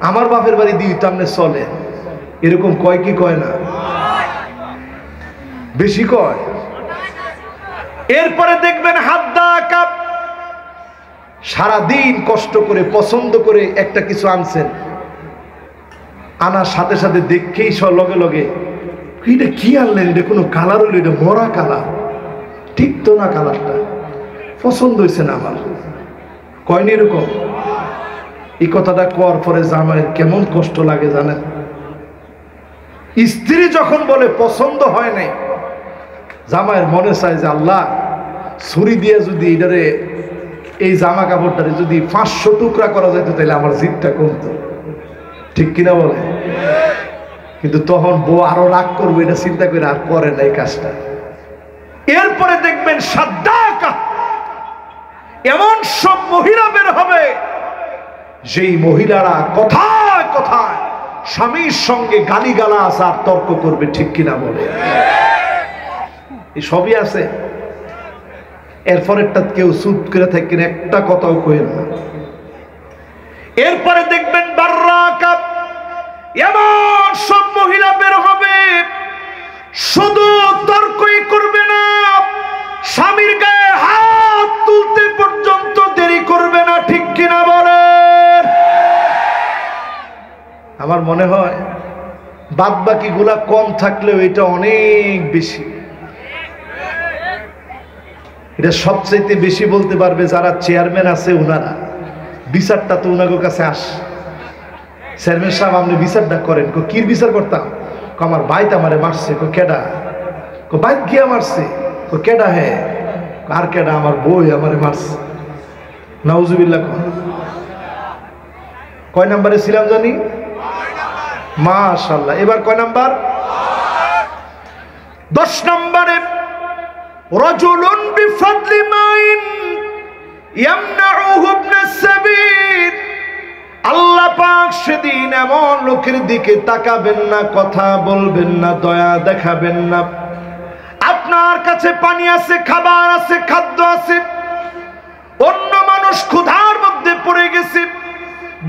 আমার বাপের বাড়ি দিয়ে তো আমনে চলে, এরকম কয় কি কয় না? বেশি কয়। এরপরে দেখবেন হাদ্দা কাপ, সারাদিন কষ্ট করে পছন্দ করে একটা কিছু আনছেন, আনার সাথে সাথে দেখেই সব লগে লগে এটা কি আনলেন, এটা কোনো কালার হইলো, এটা মরা কালার, ঠিক তো না, কালারটা পছন্দ হয়েছে না আমার। কয়নি এরকম? এই কথাটা কর পরে জামাইয়ের কেমন কষ্ট লাগে জানেন? স্ত্রী যখন বলে পছন্দ হয় নাই, জামাইয়ের মনে চায় যে আল্লাহ ছুরি দিয়ে যদি এটারে, এই জামা কাপড়টারে যদি 500 টুকরা করা যেত তাহলে আমার জিদটা কমতো। ঠিক কিনা বলে? কিন্তু তখন বউ আরো রাগ করবে এটা চিন্তা করে আর করে না এই কাজটা। এরপরে দেখবেন সাদ্দাকা, এমন সব মহিলা বের হবে যেই মহিলারা কথায় কথায় স্বামীর সঙ্গে গালিগালাজ আর তর্ক করবে। ঠিক কিনা বলে? এই সবই আছে। এরপরেরটা কেউ চুপ করে থাকেন, একটা কথাও কইেন না। এরপরে দেখবেন বাররাকা, এমন সব মহিলা বের হবে শুধু তর্কই করবে না, স্বামীর গায়ে হাত তুলতে পর্যন্ত দেরি করবে না। ঠিক কিনা বলে? আমার মনে হয় বাদ বাকি গুলা কম থাকলেও এটা অনেক বেশি। এটা সবচাইতে বেশি বলতে পারবে যারা চেয়ারম্যান আছে ওনারা। বিচারটা তো ওনাদের কাছে আস, চেয়ারম্যান সাহেব আপনি বিচারটা করেন। কির বিচার করতাম? আমার বাইত আমারে মারছে। কেডা? বাইত গিয়া মারছে। কেডা? হে আর কেডা? আমার বই আমারে মারছে। নাউজুবিল্লাহ। কয় নাম্বারে ছিলাম জানি? মাশাআল্লাহ। এবার কয় নাম্বার? 10 নম্বরে রাজুলুন বিফাদলি মাইন ইয়ামনাউহু ইবনাস সাবিল। আল্লাহ পাক সেদিন এমন লোকের দিকে তাকাবেন না, কথা বলবেন না, দয়া দেখাবেন না। আপনার কাছে পানি আছে, খাবার আছে, খাদ্য আছে, অন্য মানুষ ক্ষুধার মধ্যে পড়ে গেছে,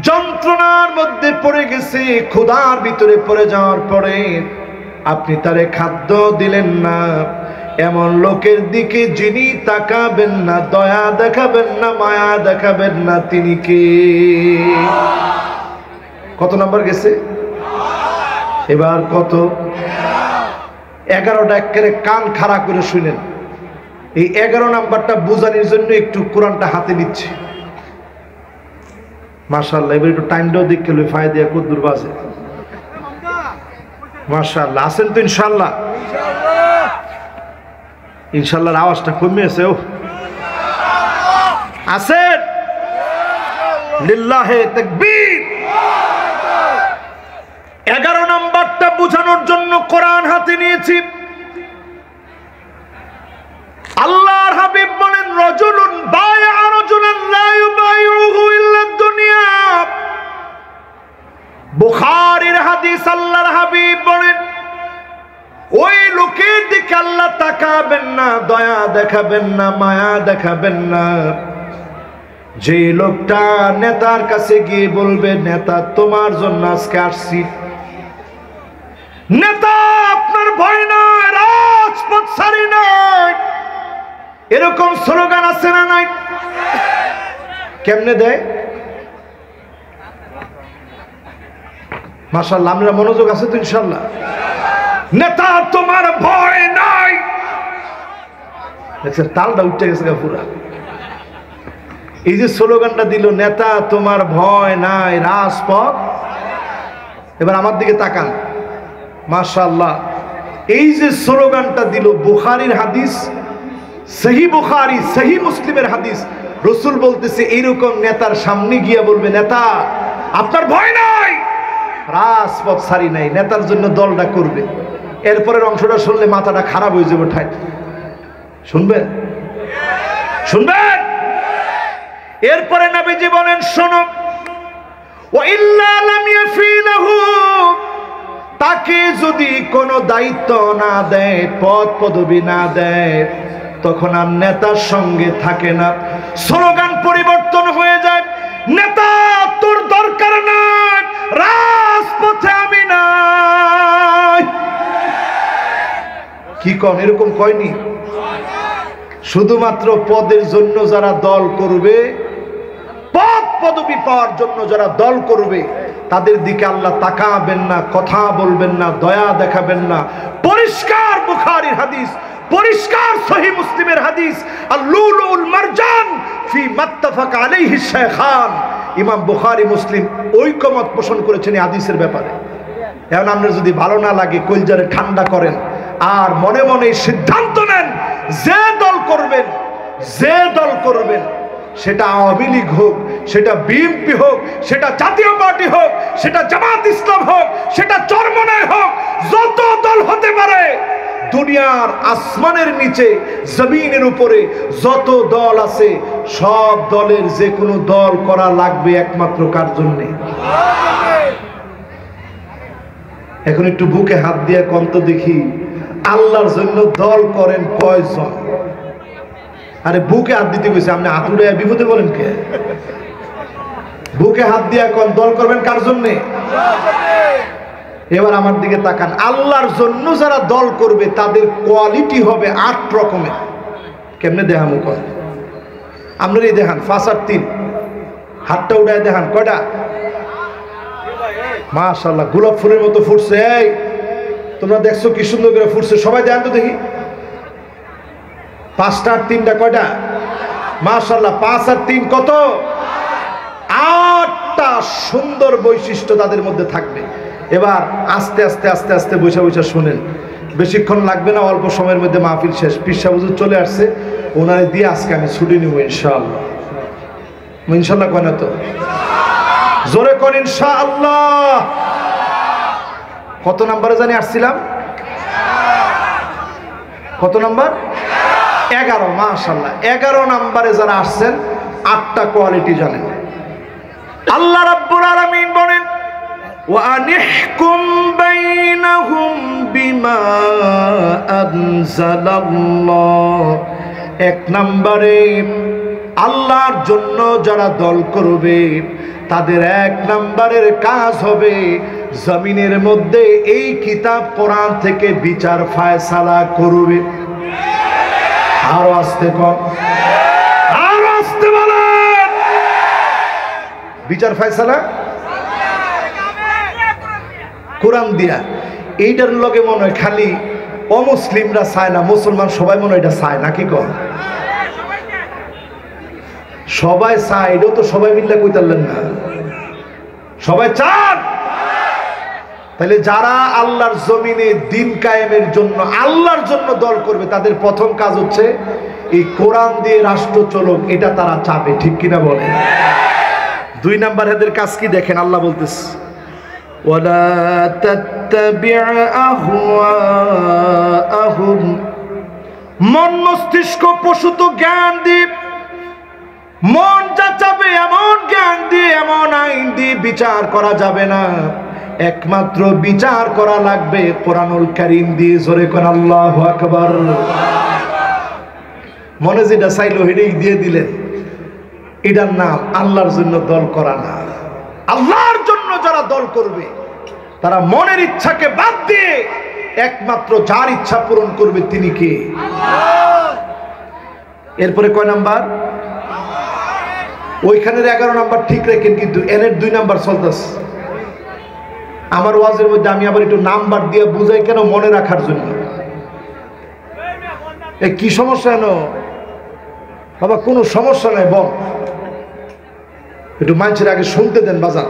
যন্ত্রণার মধ্যে পড়ে গেছে, ক্ষুধার ভিতরে পড়ে যাওয়ার পরে আপনি তারে খাদ্য দিলেন না, এমন লোকের দিকে যিনি তাকাবেন না, দয়া দেখাবেন না, মায়া দেখাবেন না, তিনি কে? কত নাম্বার গেছে এবার? কত? 11টা। একেবারে কান খাড়া করে শুনেন। এই 11 নাম্বারটা বোঝানোর জন্য একটু কোরআনটা হাতে নিচ্ছে। মাশাআল্লাহ, এবার একটু টাইমটাও দেখে লই, ফায়দা কদ্দুর বাজে। মাশাআল্লাহ, আছেন তো ইনশাআল্লাহ? ইনশাআল্লাহর আওয়াজটা কমেছে। ও আছেন? লিল্লাহে তাকবীর। 11 নাম্বারটা বোঝানোর জন্য কোরআন হাতে নিয়েছি। আল্লাহর হাবিব বলেন, রাজুলুন বায়আ রাজুলান লা ইউবাইউহু ইল্লা দুনিয়া। বুখারীর হাদিস। আল্লাহর হাবিব বলেন, ওই লোকের দিকে আল্লাহ তাকাবেন না, দয়া দেখাবেন না, মায়া দেখাবেন না, যে লোকটা নেতার কাছে গিয়ে বলবে, নেতা তোমার জন্য আজকে আসছি, নেতা আপনার ভয় নাই, রাজপথ ছাড়ি নাই, এরকম স্লোগান আছে না নাই? কেমনে দেয়? মাশাআল্লাহ, আমরা মনোযোগ আছে তো ইনশাআল্লাহ? নেতা তোমার ভয় নাই, দেখছেন তালটা উঠে গেছে পুরা। এই যে স্লোগানটা দিল, নেতা তোমার ভয় নাই, রাজপথ। এবার আমার দিকে তাকান। মাশাআল্লাহ, এই যে স্লোগানটা দিল, বুখারীর হাদিস, সহিহ বুখারী, সহিহ মুসলিমের হাদিস। রাসূল বলতেছে, এইরকম নেতার সামনে গিয়া বলবে, নেতা আপনার ভয় নাই, রাজপথ ছাড়ি নাই, নেতার জন্য দলটা করবে। এরপরের অংশটা শুনলে মাথাটা খারাপ হয়ে যাবে। ঠাই শুনবেন? শুনবেন? এরপরে নবীজি বলেন, শোনো, ওয়া ইল্লা লাম ইয়াফিলাহু, তাকে যদি কোনো দায়িত্ব না দেয়, পদ পদবি না দেয়, তখন আর নেতার সঙ্গে থাকে না। স্লোগান পরিবর্তন হয়ে যায়, নেতা তোর দরকার নাই, রাজপথে আমি নাই। কি কন? এরকম কয়নি? শুধুমাত্র পদের জন্য যারা দল করবে, পদ পদবি পাওয়ার জন্য যারা দল করবে, তাদের দিকে আল্লাহ তাকাবেন না, কথা বলবেন না, দয়া দেখাবেন না। পরিষ্কার বুখারীর হাদিস, পরিষ্কার সহিহ মুসলিমের হাদিস। আল-লুলুল মারজান ফি মাত্তাফাক আলাইহি শাইখান। ইমাম বুখারী মুসলিম ঐকমত পোষণ করেছেন এই হাদিসের ব্যাপারে। এখন আপনার যদি ভালো না লাগে, কলজারে ঠান্ডা করেন আর মনে মনে সিদ্ধান্ত নেন, যে দল করবেন, যে দল করবেন, সেটা আওয়ামী লীগ হোক, সেটা বিএনপি হোক, সেটা জাতীয় পার্টি হোক, সেটা জামাত ইসলাম হোক, সেটা চরমনায় হোক, যত দল হতে পারে, দুনিয়ার আসমানের নিচে, জমিনের উপরে যত দল আছে, সব দলের যে কোনো দল করা লাগবে একমাত্র কার জন্যে? এখন একটু বুকে হাত দিয়ে কন্ত দেখি, আল্লাহর জন্য দল করেন কয়জন? আরে বুকে হাত দিতে গেছে, আপনি হাত উড়ে বিপদে বলেন কে? বুকে হাত দিয়ে কোন দল করবেন কার জন্যে? এবার আমার দিকে তাকান। আল্লাহর জন্য যারা দল করবে, তাদের কোয়ালিটি হবে 8 রকমের। কেমনে দেখামু? কয় আপনার এই দেখান, 5 আর 3, হাতটা উড়ায় দেখান। কয়টা? মাশাআল্লাহ, গোলাপ ফুলের মতো ফুটছে। এই তোমরা দেখছো কি সুন্দর করে ফুটছে, সবাই দেখান তো দেখি। 5টা আর 3টা কয়টা? মাশাআল্লাহ, 5 আর 3 কত? 8টা সুন্দর বৈশিষ্ট্য তাদের মধ্যে থাকবে। এবার আস্তে আস্তে আস্তে আস্তে বৈশা বৈশা শুনেন, বেশিক্ষণ লাগবে না, অল্প সময়ের মধ্যে মাহফিল শেষ। পীর সাহেব হুজুর চলে আসছে, ওনারে দিয়ে আজকে আমি ছুটি নিব ইনশাআল্লাহ। ইনশাআল্লাহ কয় না তো? জোরে কোন ইনশাআল্লাহ। কত নাম্বারে জানি আসছিলাম? কত নাম্বার? 11। মাশাআল্লাহ, 11 নাম্বারে যারা আসছেন, 8টা কোয়ালিটি জানেন। আল্লাহ রাব্বুল আলামিন বলেন, ওয়া আনিহকুম বাইনাহুম বিমা আনজালাল্লাহ। 1 নম্বরে, আল্লাহর জন্য যারা দল করবে, তাদের 1 নম্বরের কাজ হবে জমিনের মধ্যে এই কিতাব কোরআন থেকে বিচার ফায়সালা করবে। আরো আস্তে কর, আরো আস্তে বলেন। বিচার ফায়সালা কোরআন দিয়া। এইটার লগে মনে হয় খালি অমুসলিমরা চায় না, মুসলমান সবাই মনে হয় এটা চায় নাকি? কর সবাই চায়, এটাও তো সবাই মিল্লা কইতারলেন না, সবাই চান। তাহলে যারা আল্লাহর জমিনে দিন কায়েমের জন্য আল্লাহর জন্য দল করবে তাদের প্রথম কাজ হচ্ছে এই কোরআন দিয়ে রাষ্ট্র চলুক, এটা তারা চাবে, ঠিক কিনা বলে? 2 নাম্বার এদের কাজ কি দেখেন, আল্লাহ বলতেছে ওয়ালা তাত্তাবি' আহওয়াআহুম, মন মস্তিষ্ক প্রসূত জ্ঞান দিয়ে, মন যা চাবে এমন জ্ঞান দিয়ে এমন আইন দিয়ে বিচার করা যাবে না। একমাত্র বিচার করা লাগবে কোরআনুল কারীম দিয়ে। জোরে কোন আল্লাহু আকবার। মনে যেটা চাইলো হেডেই দিয়ে দিলেন, এটার নাম আল্লাহর জন্য দল করা না। আল্লাহর জন্য যারা দল করবে তারা মনের ইচ্ছাকে বাদ দিয়ে একমাত্র যার ইচ্ছা পূরণ করবে তিনি কে? আল্লাহ। এরপরে কয় নাম্বার? ওইখানের 11 নাম্বার ঠিক রাখেন, কিন্তু এনের 2 নাম্বার চলতেছে। আমার ওয়াজের মধ্যে আমি আবার একটু নাম্বার দিয়ে বুঝাই কেন, মনে রাখার জন্য। কি সমস্যা এনো বাবা? কোনো সমস্যা নাই, বল একটু মানুষের আগে শুনতে দেন বাজান।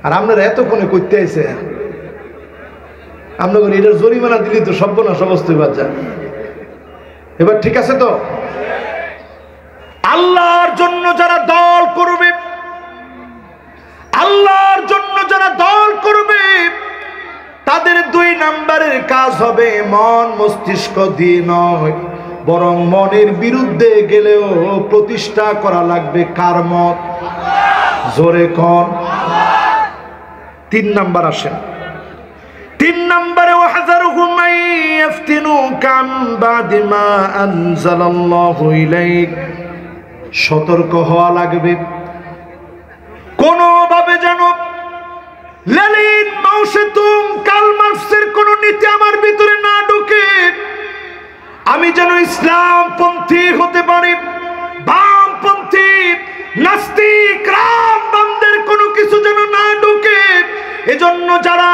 আর আপনারা এতক্ষণে করতে আইছে, আপনাদের এটার জরিমানা দিলি তো সর্বনাশ অবস্থা বাজা। এবার ঠিক আছে তো? আল্লাহর জন্য যারা দল করবে, আল্লাহর জন্য যারা দল করবে তাদের 2 নাম্বারের কাজ হবে মন মস্তিষ্ক দিয়ে নয়, বরং মনের বিরুদ্ধে গেলেও প্রতিষ্ঠা করা লাগবে কার মত? জোরে কোন? 3 নাম্বার আসেন। 3 নাম্বারে ওয়াহযারহুম মাইয়াফতিনুকা আন বাদি মা আনজালাল্লাহু ইলাইক, সতর্ক হওয়া লাগবে কোনোভাবে যেন লেলিন মাউশিতুম কাল মার্কসের কোন নীতি আমার ভিতরে না ঢুকে, আমি যেন ইসলামপন্থী হতে পারি, বামপন্থী নাস্তিক রামবামদের কোনো কিছু যেন না ঢুকে। এজন্য যারা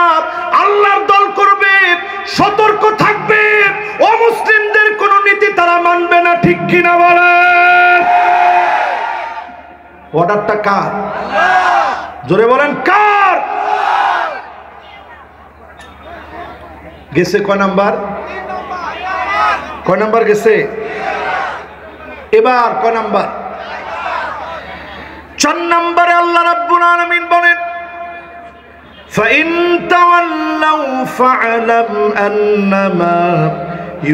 আল্লাহর দল করবে সতর্ক থাকবে, অমুসলিমদের কোন নীতি তারা মানবে না, ঠিক কিনা বলেন? অর্ডারটা কার? জোরে বলেন কার? গেছে কয় নাম্বার? কয় নাম্বার গেছে? এবার কয় নাম্বার? 4 নম্বরে আল্লাহ রাব্বুল আলামিন বলেন فَإِن تَوَلَّوْا فَاعْلَمْ أَنَّمَا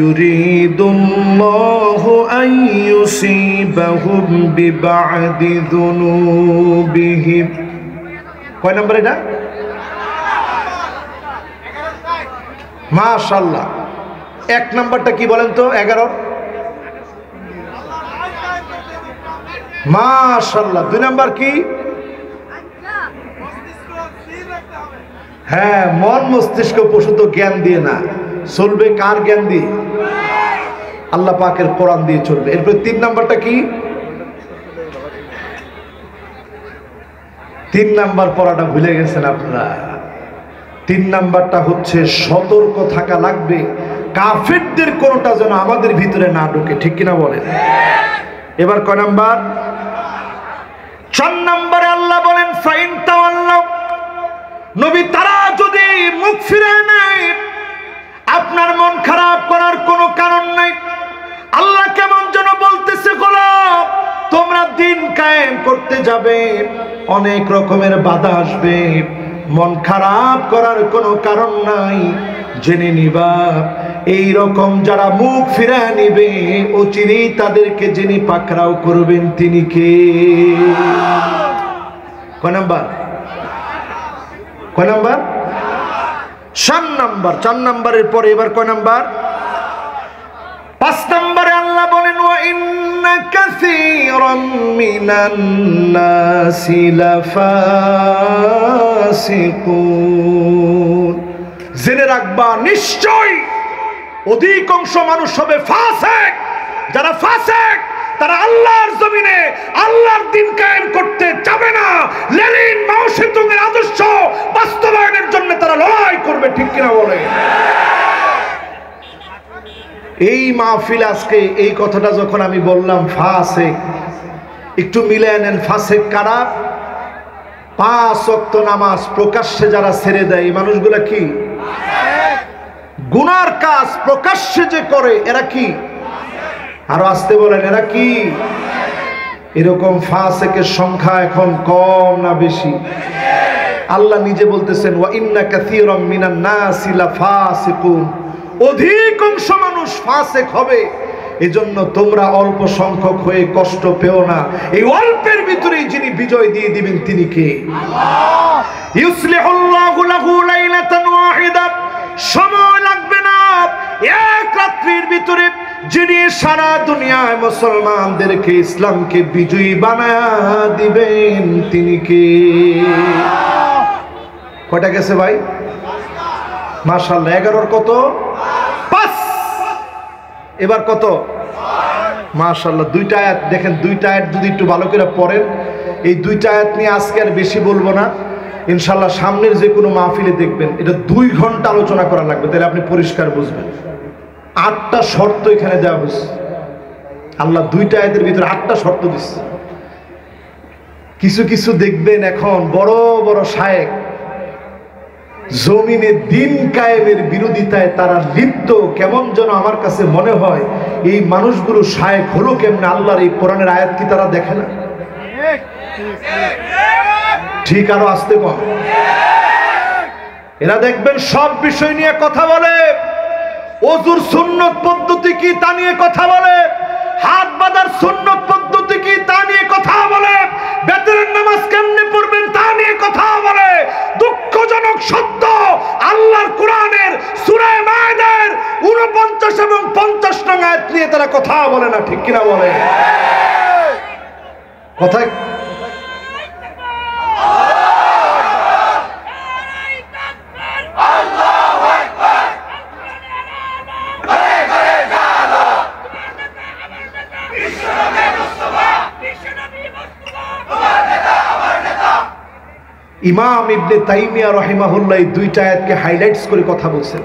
يُرِيدُ اللَّهُ أَن يُصِيبَهُم بِبَعْضِ ذُنُوبِهِمْ। কয় নম্বর এটা? মাশাআল্লাহ। 1 নাম্বারটা কি বলেন তো? 11। মাশাআল্লাহ। 2 নাম্বার কি? হ্যাঁ, মন মস্তিষ্ক প্রসূত জ্ঞান দিয়ে না, চলবে কার জ্ঞান দিয়ে? আল্লাহ পাকের কোরআন দিয়ে চলবে। এরপর 3 নাম্বারটা কি? 3 নাম্বার পড়াটা ভুলে গেছেন আপনারা। 3 নাম্বারটা হচ্ছে সতর্ক থাকা লাগবে কাফেরদের কোনটা যেন আমাদের ভিতরে না ঢোকে, ঠিক কিনা বলেন? এবার কয় নাম্বার? 4 নম্বরে আল্লাহ বলেন ফাইন তাওয়াল্লাউ, নবী তারা যদি মুখ ফিরে নেয়, আপনার মন খারাপ করার কোনো কারণ নাই। আল্লাহ কেমন যেন বলতেছে, গোলাম তোমরা দিন কায়েম করতে যাবে, অনেক রকমের বাধা আসবে, মন খারাপ করার কোনো কারণ নাই। জেনে নিবা এই রকম যারা মুখ ফিরে নিবে অচিরেই তাদেরকে যিনি পাকড়াও করবেন তিনি কে? কয় নাম্বার? কয় নাম্বার? 4 নাম্বার। 4 নাম্বারের পরে এবার কয় নাম্বার? 5 নম্বরে আল্লাহ বলেন ওয়া ইন্না কাসীরাম মিনান নাসি লাফাসিকুন, জেনে রাখবা নিশ্চয় অধিকাংশ মানুষ হবে ফাসিক। যারা ফাসিক তারা আল্লাহর জমিনে আল্লাহর দ্বীন কায়েম করতে যাবে না, লেনিন মাও সেতুং এর আদর্শ বাস্তবায়নের জন্য তারা লড়াই করবে, ঠিক কিনা বলে? এই মাহফিল আজকে এই কথাটা যখন আমি বললাম ফাসিক, একটু মিলিয়ে নেন ফাসিক কারা? 5 ওয়াক্ত নামাজ প্রকাশ্যে যারা ছেড়ে দেয় এই মানুষগুলা কি? গুনার কাজ প্রকাশ্যে যে করে এরা কি? আরো আসতে বলেন, এরা কি? এরকম ফাসিকের সংখ্যা এখন কম না বেশি? আল্লাহ নিজে বলতেছেন ওয়া ইন্না কাসীরাম মিনান নাসি লাফাসিকুন, অধিকাংশ মানুষ ফাসিক হবে। এজন্য তোমরা অল্প সংখ্যক হয়ে কষ্ট পেও না, এই অল্পের ভিতরেই যিনি বিজয় দিয়ে দিবেন তিনি কে? আল্লাহ। ইউসলিহুল্লাহু লাহু লাইলাতান ওয়াহিদা, সময় লাগবে না, এক রাত্রির ভিতরে যিনি সারা দুনিয়ায় মুসলমানদেরকে ইসলামকে বিজয়ী বানায়া দিবেন তিনি কে? কয়টা গেছে ভাই? মাশাআল্লাহ, 11 কত? 5। এবার কত? মাশাআল্লাহ। 2টা আয়াত দেখেন, 2টা আয়াত যদি একটু ভালো করে পড়েন, এই 2টা আয়াত নিয়ে আজকে আর বেশি বলবো না, ইনশাআল্লাহ সামনের যে কোনো মাহফিলে দেখবেন এটা 2 ঘন্টা আলোচনা করা লাগবে, তাহলে আপনি পরিষ্কার বুঝবেন। 8টা শর্ত এখানে দেওয়া হয়েছে। আল্লাহ 2টা আয়াতের ভিতরে 8টা শর্ত দিচ্ছে। কিছু কিছু দেখবেন এখন বড় বড় শায়েখ জমিনে দিন কায়েমের বিরোধিতায় তারা লিপ্ত, কেমন যেন আমার কাছে মনে হয় এই মানুষগুলো শায়েখ হলো কেমনে? আল্লাহর এই কোরআনের আয়াত কি তারা দেখে না? ঠিক, আরো আসতে কম। এরা দেখবেন সব বিষয় নিয়ে কথা বলে, ওযুর সুন্নত পদ্ধতি কি তা নিয়ে কথা বলে, হাত বাঁধার সুন্নত পদ্ধতি কি তা নিয়ে কথা বলে, বেতরের নামাজ কেমনে পড়বেন তা নিয়ে কথা বলে। দুঃখজনক সত্য, আল্লাহর কোরআনের সূরা মায়েদার 49 এবং 50 নং আয়াত নিয়ে তারা কথা বলে না, ঠিক কিনা বলে? কথা ইমাম ইবনে তাইমিয়া রাহিমাহুল্লাহ এই 2টা আয়াতকে হাইলাইটস করে কথা বলছেন।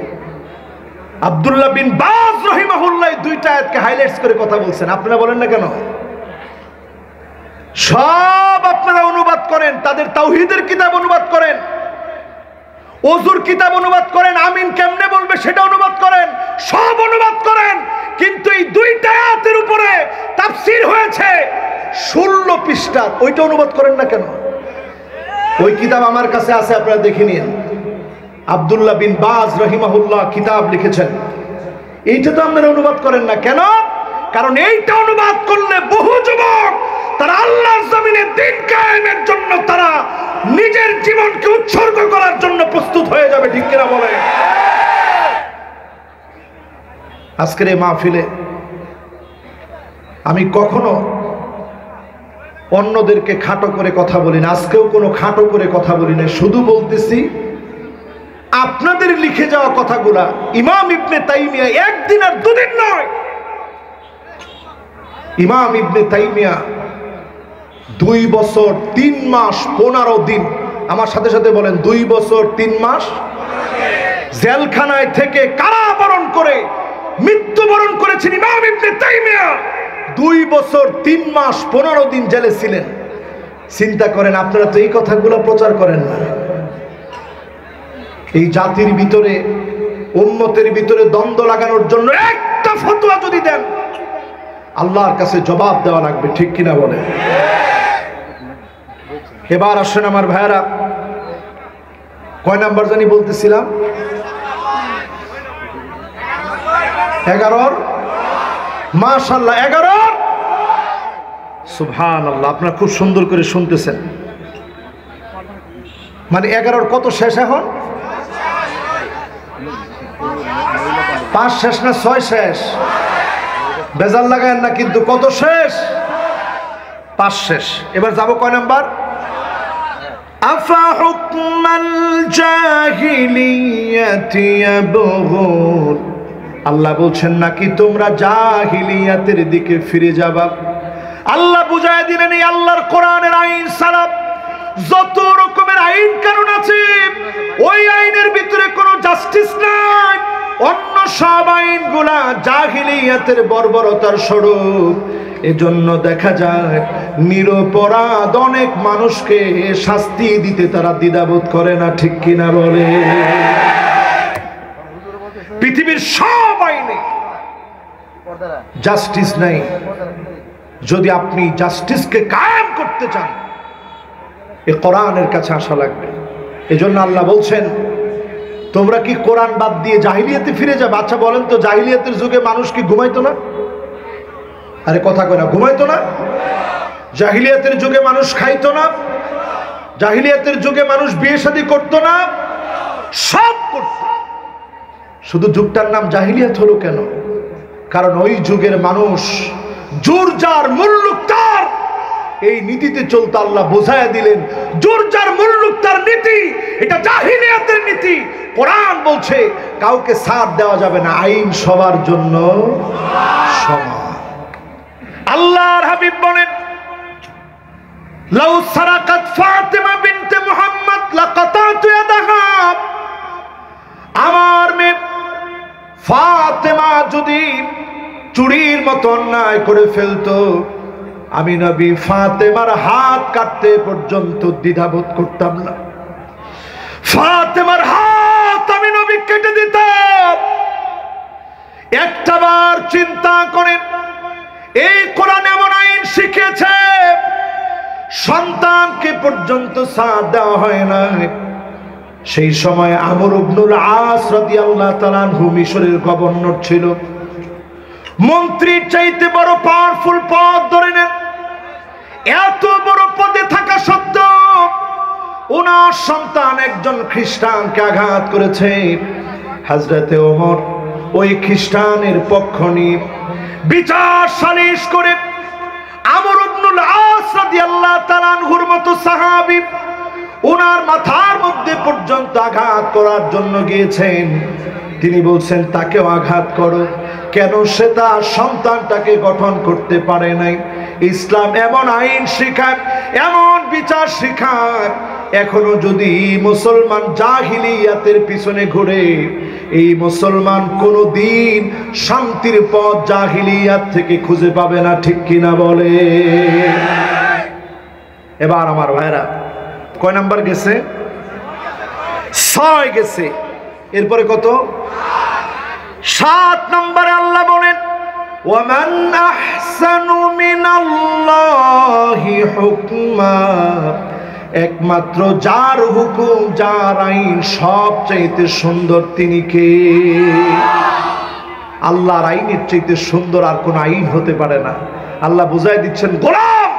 আব্দুল্লাহ বিন বাজ রাহিমাহুল্লাহ এই 2টা আয়াতকে হাইলাইটস করে কথা বলছেন। আপনারা বলেন না কেন? সব আপনারা অনুবাদ করেন, তাদের তাওহীদের কিতাব অনুবাদ করেন, ওযুর কিতাব অনুবাদ করেন, আমিন কেমনে বলবে সেটা অনুবাদ করেন, সব অনুবাদ করেন, কিন্তু এই 2টা আয়াতের উপরে তাফসীর হয়েছে 16 পৃষ্ঠা, ওইটা অনুবাদ করেন না কেন? ওই কিতাব আমার কাছে আছে, আপনারা দেখে নিন। আব্দুল্লাহ বিন বাজ রাহিমাহুল্লাহ কিতাব লিখেছেন, এইটা তো আপনারা অনুবাদ করেন না কেন? কারণ এইটা অনুবাদ করলে বহু যুবক তারা আল্লাহর জমিনে দ্বীন কায়েমের জন্য তারা নিজের জীবনকে উৎসর্গ করার জন্য প্রস্তুত হয়ে যাবে, ঠিক কিনা বলে? আজকের এই মাহফিলে আমি কখনো অন্যদেরকে খাটো করে কথা বলি না, আজকেও কোনো খাটো করে কথা বলি না, শুধু বলতেছি আপনাদের লিখে যাওয়া কথাগুলা ইমাম ইবনে তাইমিয়া একদিন আর দুদিন নয়, ইমাম ইবনে তাইমিয়া 2 বছর 3 মাস 15 দিন, আমার সাথে সাথে বলেন 2 বছর 3 মাস জেলখানায় থেকে কারাবরণ করে মৃত্যুবরণ করেছেন ইমাম ইবনে তাইমিয়া। 2 বছর 3 মাস 15 দিন জেলে ছিলেন। চিন্তা করেন, আপনারা তো এই কথাগুলো প্রচার করেন না। এই জাতির ভিতরে উম্মতের ভিতরে দ্বন্দ্ব লাগানোর জন্য একটা ফতোয়া যদি দেন আল্লাহর কাছে জবাব দেওয়া লাগবে, ঠিক কিনা বলে? এবার আসেন আমার ভাইরা, কয় নাম্বার জানি বলতেছিলাম? 11। মাশাআল্লাহ 11। সুবহানাল্লাহ, আপনারা খুব সুন্দর করে শুনতেছেন। মানে 11 কত শেষ এখন? 5 শেষ না 6 শেষ? বেজাল লাগায়েন না কিন্তু। কত শেষ? 5 শেষ। এবার যাবো কয় নাম্বার? আফা হুকমাল জাহিলিয়াতি ইয়াবগুন, আল্লাহ বলছেন নাকি তোমরা জাহিলিয়াতের দিকে ফিরে যাবা। আল্লাহ বুঝায় দিলেন এই আল্লাহর কোরআনের আইন ছাড়া যত রকমের আইন কানুন আছে ওই আইনের ভিতরে কোনো জাস্টিস নাই। অন্য সব আইনগুলা জাহিলিয়াতের বর্বরতার স্বরূপ। এজন্য দেখা যায় নিরপরাধ অনেক মানুষকে শাস্তি দিতে তারা দ্বিধাবোধ করে না, ঠিক কিনা বলে? পৃথিবীর সব আইনে জাস্টিস নাই। যদি আপনি জাস্টিসকে কায়েম করতে চান এই কোরআনের কাছে আসা লাগবে। এজন্য আল্লাহ বলছেন তোমরা কি কোরআন বাদ দিয়ে জাহিলিয়াতে ফিরে যাবে? আচ্ছা বলেন তো, জাহিলিয়াতের যুগে মানুষ কি ঘুমাইতো না? আরে কথা কয় না, ঘুমাইতো না? জাহিলিয়াতের যুগে মানুষ খাইতো না? জাহিলিয়াতের যুগে মানুষ বিয়ে শাদী করতো না? সব করত। শুধু যুগটার নাম জাহিলিয়াত হলো কেন? কারণ ওই যুগের মানুষ জোর যার মুল্লুক তার এই নীতিতে চলতো। আল্লাহ বোঝায়া দিলেন জোর যার মুল্লুক তার নীতি, এটা জাহিলিয়াতের নীতি। কোরআন বলছে কাউকে ছাড় দেওয়া যাবে না, আইন সবার জন্য সমান। আল্লাহর হাবিব বলেন লাউ সারাকাত ফাতিমা বিনতে মুহাম্মদ লাকাতাতু ইয়াদাহা, আমার মেয়ে ফাতেমা যদি চুরির মতো অন্যায় করে ফেলতো আমি নবী ফাতেমার হাত কাটতে পর্যন্ত দ্বিধাবোধ করতাম না। ফাতেমার হাত আমি নবী কেটে দিতাম। একটাবার চিন্তা করেন, এই কোরআন এমন আইন শিখেছে সন্তানকে পর্যন্ত সাথ দেওয়া হয় না। সেই সময় আমর ইবনুল আস রাদিয়াল্লাহু তাআলা আনহু মিশরের গভর্নর ছিল। মন্ত্রীর চাইতে বড় পাওয়ারফুল পদ ধরে নেন। এত বড় পদে থাকা সত্ত্বেও ওনার সন্তান একজন খ্রিস্টানকে আঘাত করেছে। হযরতে ওমর ওই খ্রিস্টানের পক্ষ নিয়ে বিচার সালিশ করে আমর ইবনুল আস রাদিয়াল্লাহু তাআলা আনহুর মতো সাহাবী ওনার মাথার মধ্যে পর্যন্ত আঘাত করার জন্য গিয়েছেন। তিনি বলছেন তাকেও আঘাত করো। কেন? সে তার সন্তানটাকে গঠন করতে পারে নাই। ইসলাম এমন আইন শিখায়, এমন বিচার শিখায়, এখনো যদি মুসলমান জাহিলিয়াতের পিছনে ঘুরে এই মুসলমান কোনদিন শান্তির পথ জাহিলিয়াত থেকে খুঁজে পাবে না, ঠিক কিনা বলে? এবার আমার ভাইরা কয় নাম্বার গেছে? 6 গেছে। এরপরে কত? 7 নম্বরে আল্লাহ বলেন ওয়ামান আহসানু মিনাল্লাহি হুকমা, একমাত্র যার হুকুম যার আইন সবচাইতে সুন্দর তিনি কে? আল্লাহর আইনের চাইতে সুন্দর আর কোন আইন হতে পারে না। আল্লাহ বুঝাই দিচ্ছেন গোলাম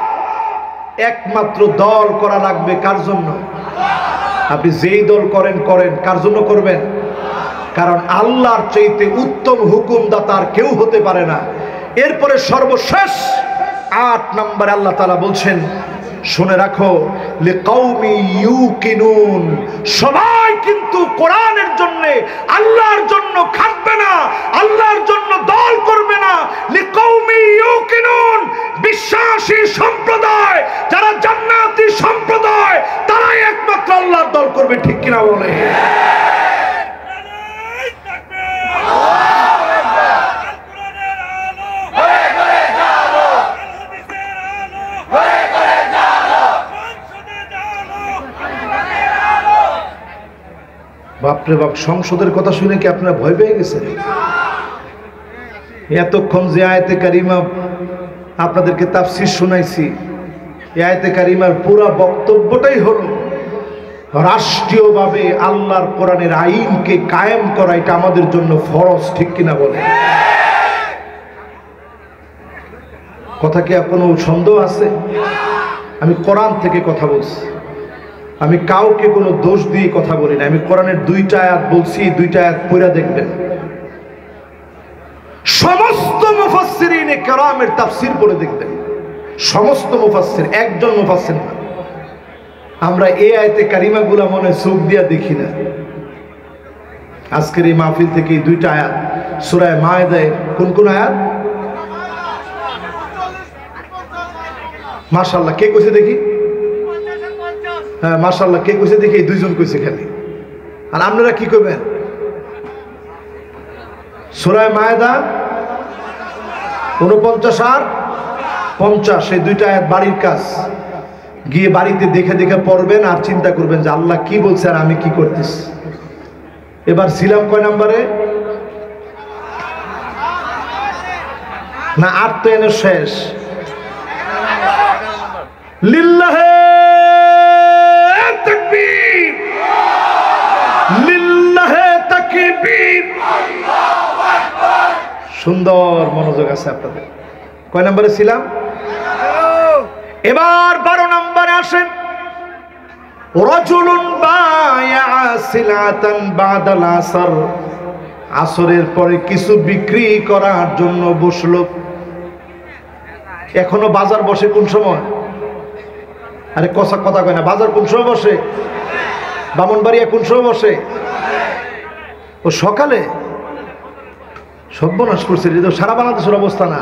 একমাত্র দল করা লাগবে কার জন্য? আপনি যেই দল করেন করেন, কার জন্য করবেন? কারণ আল্লাহর চাইতে উত্তম হুকুমদাতার কেউ হতে পারে না। এরপরে সর্বশেষ 8 নম্বরে আল্লাহ তাআলা বলছেন শুনে রাখো লিকাউমি ইউকিনুন, সবাই কিন্তু কোরআনের জন্য আল্লাহর জন্য খাটবে না, আল্লাহর জন্য দল করবে না। লিকাউমি ইউকিনুন, বিশ্বাসী সম্প্রদায় যারা জান্নাতি সম্প্রদায় তারাই একমাত্র আল্লাহর দল করবে, ঠিক কিনা বলে? বাপরে বাপ, সংসদের কথা শুনে কি আপনারা ভয় পেয়ে গেছেন? এতক্ষণ যে আয়াতে কারিমা আপনাদেরকে তাফসীর শুনাইছি, এই আয়াতে কারিমার পুরো বক্তব্যটাই হলো রাষ্ট্রীয়ভাবে আল্লাহর কোরআনের আইনকে কায়েম করা এটা আমাদের জন্য ফরজ, ঠিক কিনা বলে? কথা কি কোনো সন্দেহ আছে? আমি কোরআন থেকে কথা বলছি, আমি কাউকে কোনো দোষ দিয়ে কথা বলি না। আমি কোরআনের 2টা আয়াত বলছি, 2টা আয়াত পড়ে দেখবেন। সমস্ত মুফাসসিরিনে কেরামের তাফসীর পড়ে দেখবেন, সমস্ত মুফাসসির, একজন মুফাসসির না। আমরা এই আয়াতে কারিমাগুলো মনে চোখ দিয়া দেখি না। আজকের এই মাহফিল থেকে এই দুইটা আয়াত সূরা মায়েদায়, কোন কোন আয়াত? মাশাআল্লাহ, কে কইছে দেখি? হ্যাঁ মাশাআল্লাহ, কে কইছে দেখি? এই দুইজন কইছে খালি। আর আপনারা কি কইবেন? সূরা মায়েদা 49 আর 50, এই দুইটা আয়াত বাড়ির কাজ। গিয়ে বাড়িতে দেখে দেখে পড়বেন আর চিন্তা করবেন যে আল্লাহ কি বলছে আর আমি কি করতেছি। এবার ছিলাম কয় নম্বরে? না 8 তো এনে শেষ। লিল্লাহে তাকবীর, লিল্লাহে তাকবীর। সুন্দর মনোযোগ আছে আপনাদের। কয় নম্বরে ছিলাম? এবার 12 নম্বরে আসেন। রাজুলুন বায়া সিলাতান বাদাল আসর, আসরের পরে কিছু বিক্রি করার জন্য বসলো। এখনো বাজার বসে কোন সময়? আরে কথা কথা কয় না, বাজার কোন সময় বসে? ব্রাহ্মণবাড়িয়া কোন সময় বসে? ও সকালে। সর্বনাশ করছে, এটা সারা বাংলাদেশের অবস্থা না।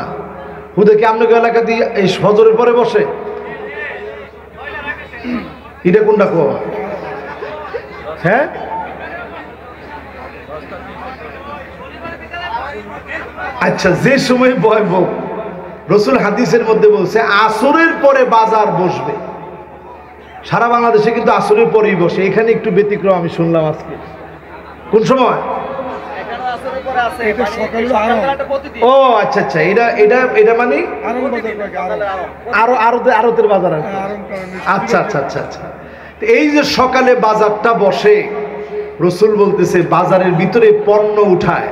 ওদের কি আপনাকে এলাকা দিয়ে এই ফজরের পরে বসে? এটা কোনটা কো? হ্যাঁ আচ্ছা, যে সময় বয় বউ, রসুল হাদিসের মধ্যে বলছে আসরের পরে বাজার বসবে। সারা বাংলাদেশে কিন্তু আসরের পরেই বসে, এখানে একটু ব্যতিক্রম আমি শুনলাম আজকে। কোন সময়? ও আচ্ছা আচ্ছা, এটা এটা এটা মানে আরতের বাজার। আচ্ছা আচ্ছা আচ্ছা আচ্ছা। এই যে সকালে বাজারটা বসে, রসুল বলতেছে বাজারের ভিতরে পণ্য উঠায়,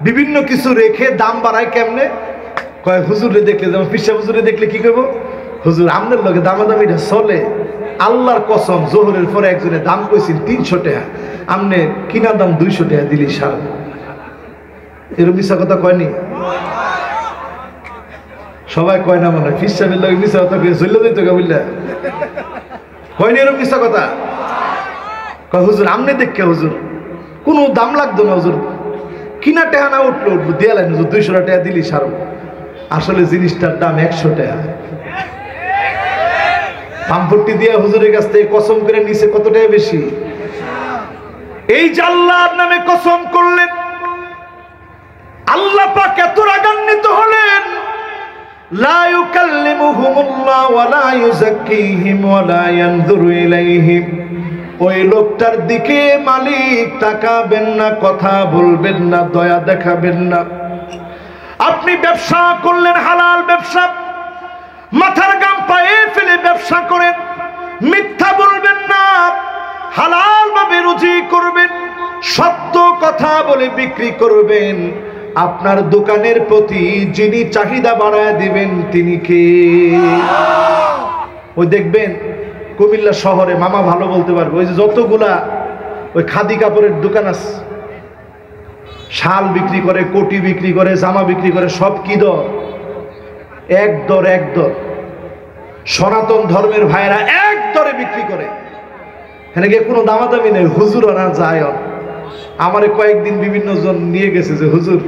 বিভিন্ন কিছু রেখে দাম বাড়ায়। কেমনে কয়? হুজুরে দেখলে, যেমন পিসা হুজুরে দেখলে কি করবো, হুজুর আমাদের লোকে দামাদামিটা চলে। আল্লাহর কসম, জোহরের পরে একজনের দাম কইছেন 300 টাকা, আমনে কিনা দাম 200 টাকা দিলি সার। এরকম মিশা কথা কয়নি? সবাই কয় না মনে হয় ফিসাবের লোক মিশা কথা কয়ে চলে যেত বুঝলা, কয়নি এরকম মিশা কথা? কয় হুজুর আমনে দেখে হুজুর কোনো দাম লাগতো না, হুজুর কিনা টাকা না উঠলো উঠবো দেয়ালেন, হুজুর 200 টাকা দিলি সার। আসলে জিনিসটার দাম 100 টাকা। পাম্পটি দিয়ে হুজুরের কাছ থেকে কসম করে নিচে কত টাকা বেশি। এই যে আল্লাহর নামে কসম করলেন, আল্লাহ পাক এত রাগান্বিত হলেন, লা ইউকাল্লিমুহুমুল্লাহ ওয়া লা ইউযাক্কিহিম ওয়া লা ইয়ানযুরু ইলাইহিম। ওই লোকটার দিকে মালিক তাকাবেন না, কথা বলবেন না, দয়া দেখাবেন না। আপনি ব্যবসা করলেন, হালাল ব্যবসা, মাথার গাম পায়ে ফেলে ব্যবসা করেন, মিথ্যা বলবেন না, হালাল ভাবে রুজি করবেন, সত্য কথা বলে বিক্রি করবেন। আপনার দোকানের প্রতি যিনি চাহিদা বাড়ায় দিবেন তিনি কে? ওই দেখবেন কুমিল্লা শহরে, মামা ভালো বলতে পারবে, ওই যে যতগুলা ওই খাদি কাপড়ের দোকান আছে, শাল বিক্রি করে, কোটি বিক্রি করে, জামা বিক্রি করে, সব কি দর? এক দর, এক দর। সনাতন ধর্মের ভাইরা এক দরে বিক্রি করে, এখানে গিয়ে কোনো দামাদামি নেই। হুজুর না যায়, আমারে কয়েকদিন বিভিন্ন জন নিয়ে গেছে যে হুজুর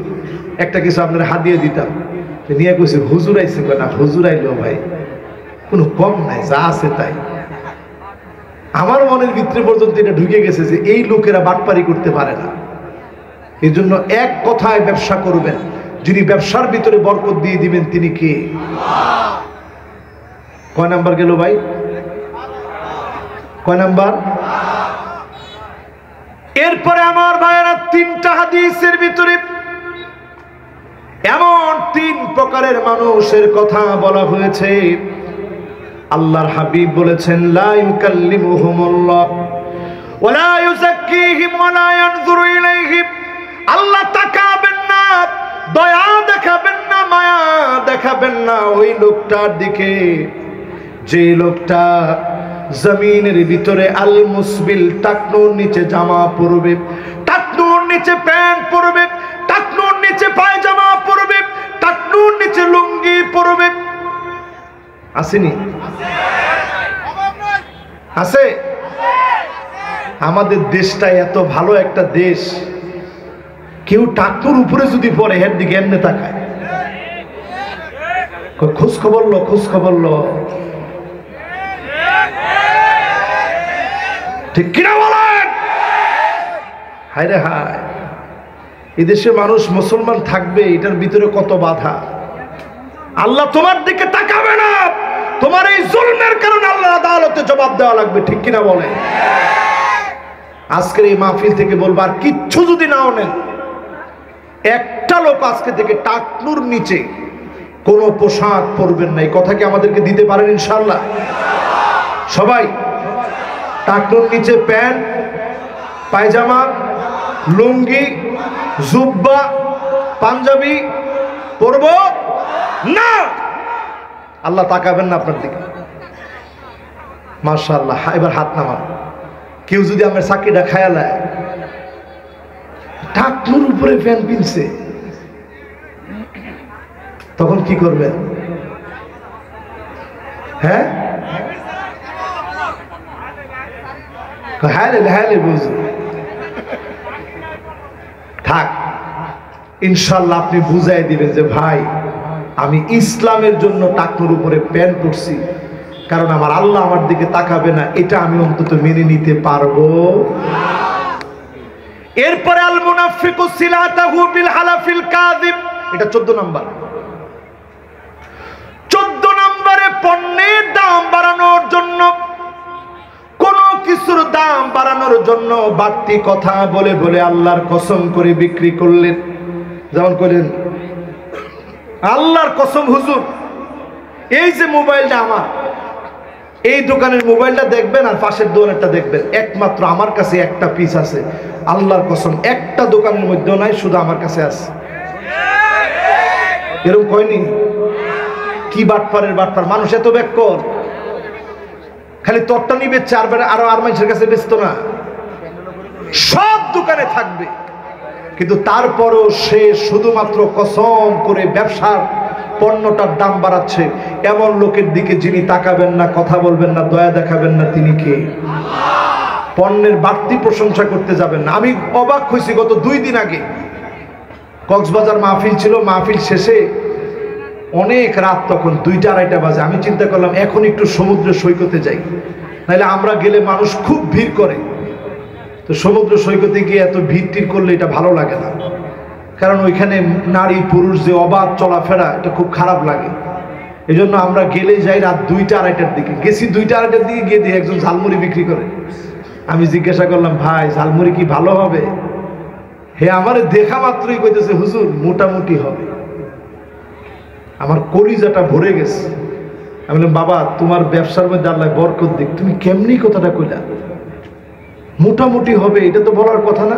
একটা কিছু আপনার হাদিয়ে দিতাম, নিয়ে কইছে হুজুর আইছে। না হুজুর আইলো ভাই, কোনো কম নাই, যা আছে তাই। আমার মনের ভিতরে পর্যন্ত এটা ঢুকে গেছে যে এই লোকেরা বাটপারি করতে পারে না। এই জন্য এক কথায় ব্যবসা করবেন, যিনি ব্যবসার ভিতরে বরকত দিয়ে দিবেন তিনি কে? কয় নাম্বার গেল ভাই? কয় নাম্বার? এরপরে আমার ভাইয়েরা 3টা হাদিসের ভিতরে এমন 3 প্রকারের মানুষের কথা বলা হয়েছে। আল্লাহর হাবিব বলেছেন, লা ইউকাল্লিমুহুমুল্লাহ ওয়া লা ইউযাক্কিহিম ওয়া লা ইয়ানযুরু ইলাইহিম। আল্লাহ তাকাবেন না, দয়া দেখাবেন না, মায়া দেখাবেন না ওই লোকটার দিকে, যে লোকটা জমিনের ভিতরে আল মুসবিল, টাকনুর নিচে জামা পরবে, টাকনুর নিচে প্যান্ট পরবে, টাকনুর নিচে পায়জামা আসেনি? আছে? আমাদের দেশটা এত ভালো একটা দেশ, কেউ টাকুর উপরে যদি পড়ে হের দিকে এমনি তাকায়, খোঁজ খবর লো, খোঁজ খবর লো। ঠিক কিনা বলেন? হায় রে হায়, এদেশে মানুষ মুসলমান থাকবে, এটার ভিতরে কত বাধা। আল্লাহ তোমার দিকে তাকাবে না, তোমার এই জুলমের কারণে আল্লাহর আদালতে জবাব দেওয়া লাগবে। ঠিক কিনা বলেন? আজকের এই মাহফিল থেকে বলবো, আর কিচ্ছু যদি নাও নেন, একটা লোক আজকে থেকে টাকনুর নিচে কোনো পোশাক পরবেন না। এই কথা কি আমাদেরকে দিতে পারেন ইনশাআল্লাহ? সবাই টাকনুর নিচে প্যান্ট, পায়জামা, লুঙ্গি, জুব্বা, পাঞ্জাবি পরব না। আল্লাহ তাকাবেন না আপনার দিকে। মাশাআল্লাহ। এবার হাত নামান। কেউ যদি আমার চাকরিটা খায়ালায়, টাকনুর উপরে প্যান্ট পিনছে, তখন কি করবেন? হ্যাঁ, থাক, ইনশাল্লাহ আপনি বুঝাই দিবেন যে ভাই, আমি ইসলামের জন্য টাকনুর উপরে প্যান্ট পরছি, কারণ আমার আল্লাহ আমার দিকে তাকাবে না, এটা আমি অন্তত মেনে নিতে পারবো। এরপরে আল মুনাফিকু সিলাতাহু বিল হালাফিল কাযিব, এটা 14 নাম্বার। 14 নম্বরে পণ্যের দাম বাড়ানোর জন্য, কোন কিছুর দাম বাড়ানোর জন্য বাড়তি কথা বলে বলে আল্লাহর কসম করে বিক্রি করলেন। যেমন করেন, আল্লাহর কসম হুজুর, এই যে মোবাইলটা আমার, এই দোকানের মোবাইলটা দেখবেন আর পাশের দোকানেরটা দেখবেন, একমাত্র আমার কাছে একটা পিস আছে। আল্লাহর কসম, একটা দোকানের মধ্যেও নাই, শুধু আমার কাছে আছে। এরকম কয়নি? কি বাটপারের বাটপার মানুষ, এত ব্যাককর, খালি তোরটা নিবে চারবার, আরো আর মানুষের কাছে বেচতো না, সব দোকানে থাকবে, কিন্তু তারপরও সে শুধুমাত্র কসম করে ব্যবসার পণ্যটার দাম বাড়াচ্ছে। এমন লোকের দিকে যিনি তাকাবেন না, কথা বলবেন না, দয়া দেখাবেন না, তিনি কে? পণ্যের বাড়তি প্রশংসা করতে যাবেন না। আমি অবাক হয়েছি, গত 2 দিন আগে কক্সবাজার মাহফিল ছিল, মাহফিল শেষে অনেক রাত, তখন 2টা-2:30 বাজে। আমি চিন্তা করলাম এখন একটু সমুদ্র সৈকতে যাই, নাহলে আমরা গেলে মানুষ খুব ভিড় করে, তো সমুদ্র সৈকতে গিয়ে এত ভিড় টির করলে এটা ভালো লাগে না, কারণ ওইখানে নারী পুরুষ যে অবাধ চলাফেরা, এটা খুব খারাপ লাগে। এই জন্য আমরা গেলে যাই রাত 2টা-2:30 দিকে। গেছি 2টা-2:30 দিকে, গিয়ে দিয়ে একজন ঝালমুড়ি বিক্রি করে। আমি জিজ্ঞাসা করলাম, ভাই ঝালমুড়ি কি ভালো হবে? হে আমারে দেখা মাত্রই কইতেছে, হুজুর মোটামুটি হবে। আমার কলিজাটা ভরে গেছে। আমি বললাম, বাবা তোমার ব্যবসার মধ্যে আল্লাহ বরকত দিক, তুমি কেমনি কথাটা কইলা? মোটামুটি হবে, এটা তো বলার কথা না।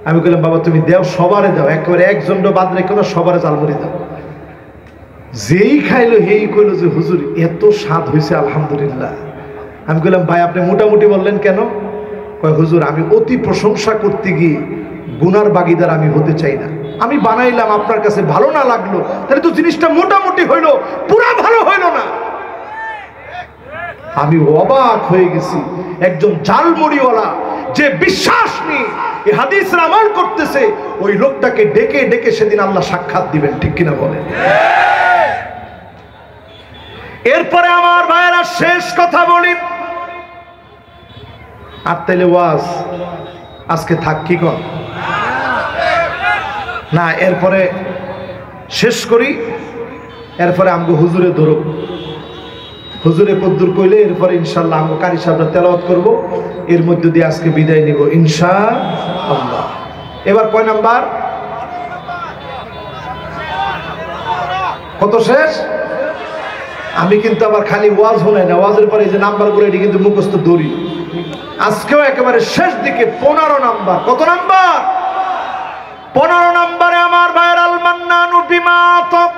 আমি বললাম, বাবা তুমি দাও, সবারে দাও, একেবারে একজনটা বাদ রেখো না, সবারে ঝালমুড়ি দাও। যেই খাইলো হেই কইলো যে হুজুর এত স্বাদ হয়েছে, আলহামদুলিল্লাহ। আমি বললাম, ভাই আপনি মোটামুটি বললেন কেন? কয়, হুজুর আমি অতি প্রশংসা করতে গিয়ে গুনার ভাগীদার আমি হতে চাই না। আমি বানাইলাম, আপনার কাছে ভালো না লাগলো, তাহলে তো জিনিসটা মোটামুটি হইলো, পুরা ভালো হইলো না। আমি অবাক হয়ে গেছি। একজন ঝালমুড়িওয়ালা যে বিশ্বাস নিয়ে এই হাদিসের আমল করতেছে, ওই লোকটাকে ডেকে ডেকে সেদিন আল্লাহ সাক্ষাৎ দিবেন। ঠিক কিনা বলেন? এরপরে আমার ভাইয়েরা শেষ কথা বলি, আর তাইলে ওয়াজ আজকে থাক কি কর না, এরপরে শেষ করি, এরপরে আমগো হুজুরে ধরব, হুজুরে কদ্দুর কইলে এরপরে ইনশাআল্লাহ আমগো কারি সাহেবরা তেলাওয়াত করব, এর মধ্যে দিয়ে আজকে বিদায় নিব ইনশাআল্লাহ। এবার কয় নাম্বার? কত শেষ? আমি কিন্তু আবার খালি ওয়াজ শোনাই না, ওয়াজের পরে যে নাম্বারগুলো এটি কিন্তু মুখস্থ দড়ি। আজকেও একেবারে শেষ দিকে 15 নাম্বার। কত নাম্বার? 15 নম্বরে আমার ভাইয়ের আল মান্নানু বিমা আতাব।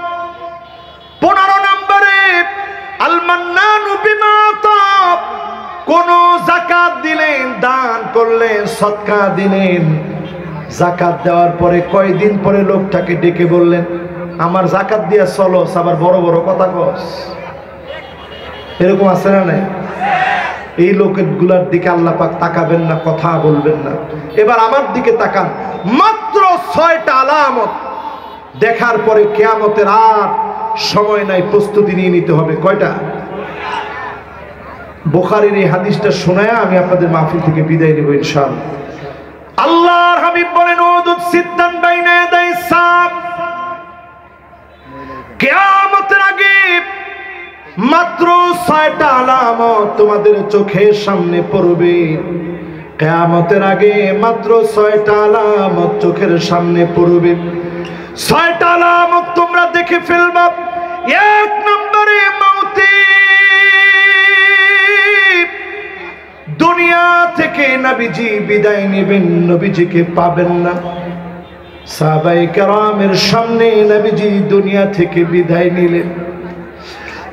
15 নম্বরে আল মান্নানু বিমা আতাব। কোন যাকাত দিলেন, দান করলেন, সদকা দিলেন, যাকাত দেওয়ার পরে কয়দিন পরে লোকটাকে ডেকে বললেন, আমার যাকাত দিয়া চলো, আবার বড় বড় কথা কস। এরকম আছে না নাই? এই লোকগুলার দিকে আল্লাহ পাক তাকাবেন না, কথা বলবেন না। এবার আমার দিকে তাকান, মাত্র 6টা আলামত দেখার পরে কিয়ামতের আর সময় নাই, প্রস্তুতি নিয়ে নিতে হবে। কয়টা? বুখারীর এই হাদিসটা শোনায়া আমি আপনাদের মাহফিল থেকে বিদায় নেব ইনশাআল্লাহ। আল্লাহর হাবিব বলেন, উদুদ সিদ্দান বাইনা ইয়াদাই সাব, কিয়ামতের আগে মাত্র 6টা আলামত তোমাদের চোখের সামনে পড়বে। কিয়ামতের আগে মাত্র 6টা আলামত চোখের সামনে পড়বে। 6টা আলামত তোমরা দেখে ফেলবা। 1 নম্বরে মৌতি, দুনিয়া থেকে নবীজি বিদায় নেবেন, নবীজিকে পাবেন না। সাহাবায়ে কেরামের সামনে নবীজি দুনিয়া থেকে বিদায় নিলেন,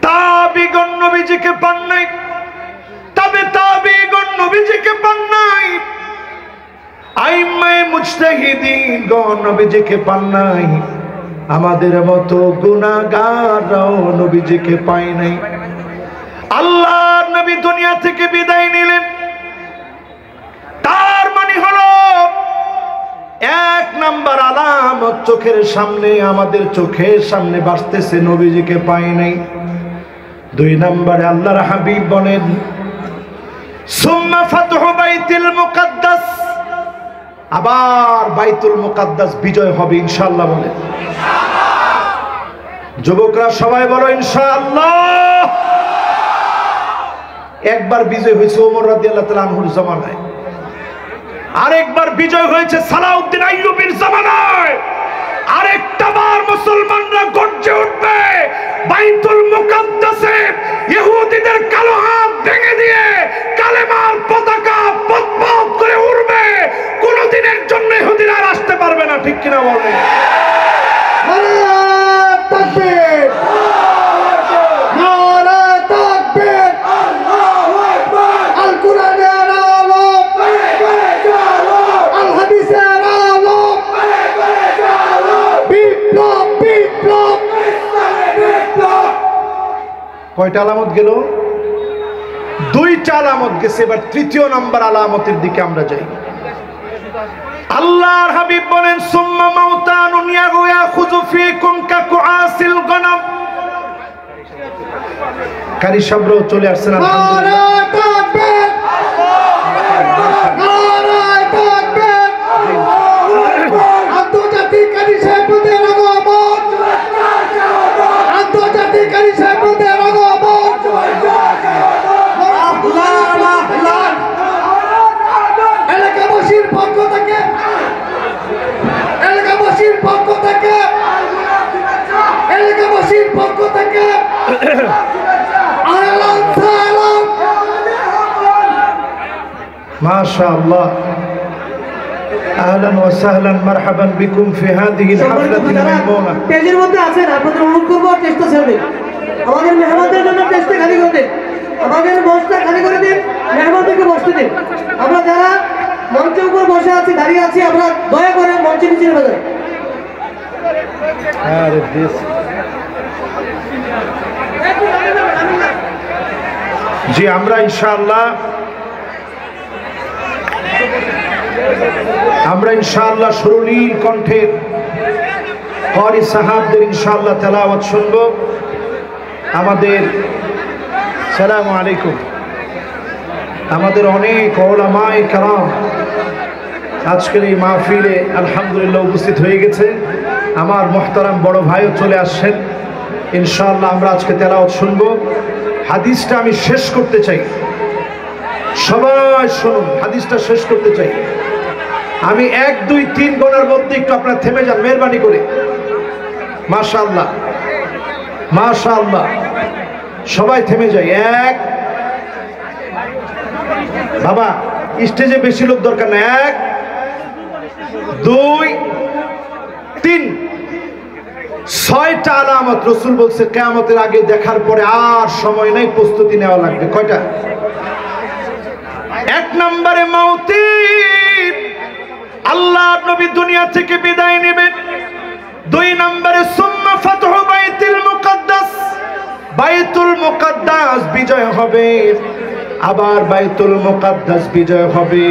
তাবিগণ নবীজিকে পান নাই, তবে তাবিগণ নবীজিকে পান নাই, আইম্মায়ে মুজতাহিদিন গণ নবীজিকে পান নাই, আমাদের মতো গুনাহগাররাও নবীজিকে পায় নাই। আল্লাহর নবী দুনিয়া থেকে বিদায় নিলেন, তার মানে হলো 1 নাম্বার আলামত চোখের সামনে, আমাদের চোখের সামনে বাসতেছে, নবীজিকে পাই নাই। 2 নম্বরে আল্লাহর হাবিব বলেন, সুম্মা ফাতহু বাইতুল মুকাদ্দাস, আবার বাইতুল মুকাদ্দাস বিজয় হবে ইনশাআল্লাহ। বলেন ইনশাআল্লাহ। যুবকরা সবাই বলো ইনশাআল্লাহ। একবার বিজয় হয়েছে ওমর রাদিয়াল্লাহু তাআলা আনহুর জামানায়, আরেকবার বিজয় হয়েছে সালাউদ্দিন আইয়ুবীর জামানায়, আরেকটা বার মুসলমানরা গর্জে উঠবে বাইতুল মুকাদ্দাসে ইহুদিদের কালো হাত ভেঙে দিয়ে কালেমার পতাকা পতপত করে উড়বে। কোনদিনের জন্য ইহুদিরা আর আসতে পারবে না, ঠিক কিনা বলেন? নারায়ে তাকবীর, নারায়ে তাকবীর, আল্লাহু আকবার। আল কোরআনের আলো, আল হাদিসের আলো, বিপ্লব বিপ্লব বিপ্লব। কয়টা আলামত গেল? 2টা আলামত গেছে। এবার 3য় নাম্বার আলামতের দিকে আমরা যাই। আল্লাহর হাবিব বলেন, সুম্মা মাউতানুন ইয়াখুযু ফীকুম কাকুআসিল গনাম। কারি সাবরও চলে আসছেন আলহামদুলিল্লাহ। আন্তর্জাতিক কারি সাহেবদের আগমন, আন্তর্জাতিক কারি সাহেবদের আগমন। এলাকাবাসীর পক্ষ থেকে, এলাকাবাসীর পক্ষ থেকে, এলাকাবাসীর পক্ষ থেকে মাশাআল্লাহ, আহলান ওয়া সাহলান মারহাবান বিকুম ফি হাদিহি আল-হাফলাতি মামুনা। তেজের মধ্যে আছেন, আপনাদের অনুরোধ করব চেষ্টা করবেন, আমাদের মেহমানদের জন্য চেষ্টা খালি করে দিন, আমাদের মঞ্চটা খালি করে দিন, মেহমানদেরকে বসতে দিন। আমরা যারা মঞ্চের উপর বসে আছি, দাঁড়িয়ে আছি, আমরা দয়া করে মঞ্চের নিচে নেমে যাই। আরে দেশ জি, আমরা ইনশাআল্লাহ সুরলীল কণ্ঠে ক্বারি সাহাবদের ইনশাআল্লাহ তেলাওয়াত শুনব। আমাদের সালামু আলাইকুম, আমাদের অনেক উলামায়ে কেরাম আজকের এই মাহফিলে আলহামদুলিল্লাহ উপস্থিত হয়ে গেছে। আমার মুহতারাম বড় ভাইও চলে আসছেন। ইনশাআল্লাহ আমরা আজকে তেলাওয়াত শুনব। হাদিসটা আমি শেষ করতে চাই, সবাই শুনুন, হাদিসটা শেষ করতে চাই। আমি 1 2 3 গণার মধ্যে একটু আপনারা থেমে যান মেহেরবানি করে। মাশাআল্লাহ মাশাআল্লাহ, সবাই থেমে যাই। 1, বাবা স্টেজে বেশি লোক দরকার না। 1 2 3। 6টা আলামত রাসূল বলছে কিয়ামতের আগে দেখার পরে আর সময় নাই, প্রস্তুতি নেওয়া লাগবে। কয়টা? 1 নম্বরে মাউতি, আল্লাহর নবী দুনিয়া থেকে বিদায় নেবেন। 2 নম্বরে সুম্মা ফাতহু বাইতুল মুকাদ্দাস, বাইতুল মুকাদ্দাস বিজয় হবে, আবার বাইতুল মুকাদ্দাস বিজয় হবে।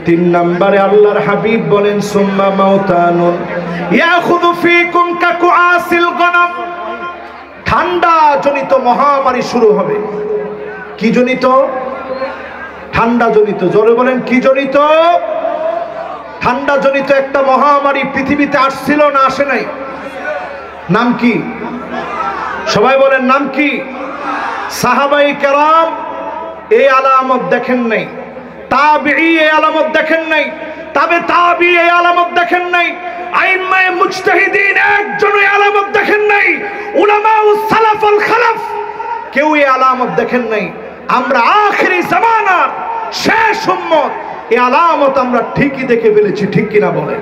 3 নম্বরে আল্লাহর হাবিব বলেন সুম্মা মাউতানুন ইয়াখুযু ফীকুম কাকুআসিল গনাম, ঠান্ডা জনিত মহামারী শুরু হবে। কি জনিত? ঠান্ডা জনিত। জোরে বলেন কি জনিত? ঠান্ডা জনিত একটা মহামারী পৃথিবীতে আসছিল না আসে নাই? নাম কি? সবাই বলেন নাম কি? সাহাবাই কেরাম এই আলামত দেখেন নাই, তাবিঈ এই আলামত দেখেন নাই, তবে তাবিঈ এই আলামত দেখেন নাই, আইম্মায়ে মুজতাহিদিন একজন এই আলামত দেখেন নাই, উলামাউস সালাফ ওয়াল খালাফ কেউ এই আলামত দেখেন নাই। আমরা আখিরি জামানার শেষ উম্মত, এই আলামত আমরা ঠিকই দেখে ফেলেছি, ঠিক কিনা বলেন?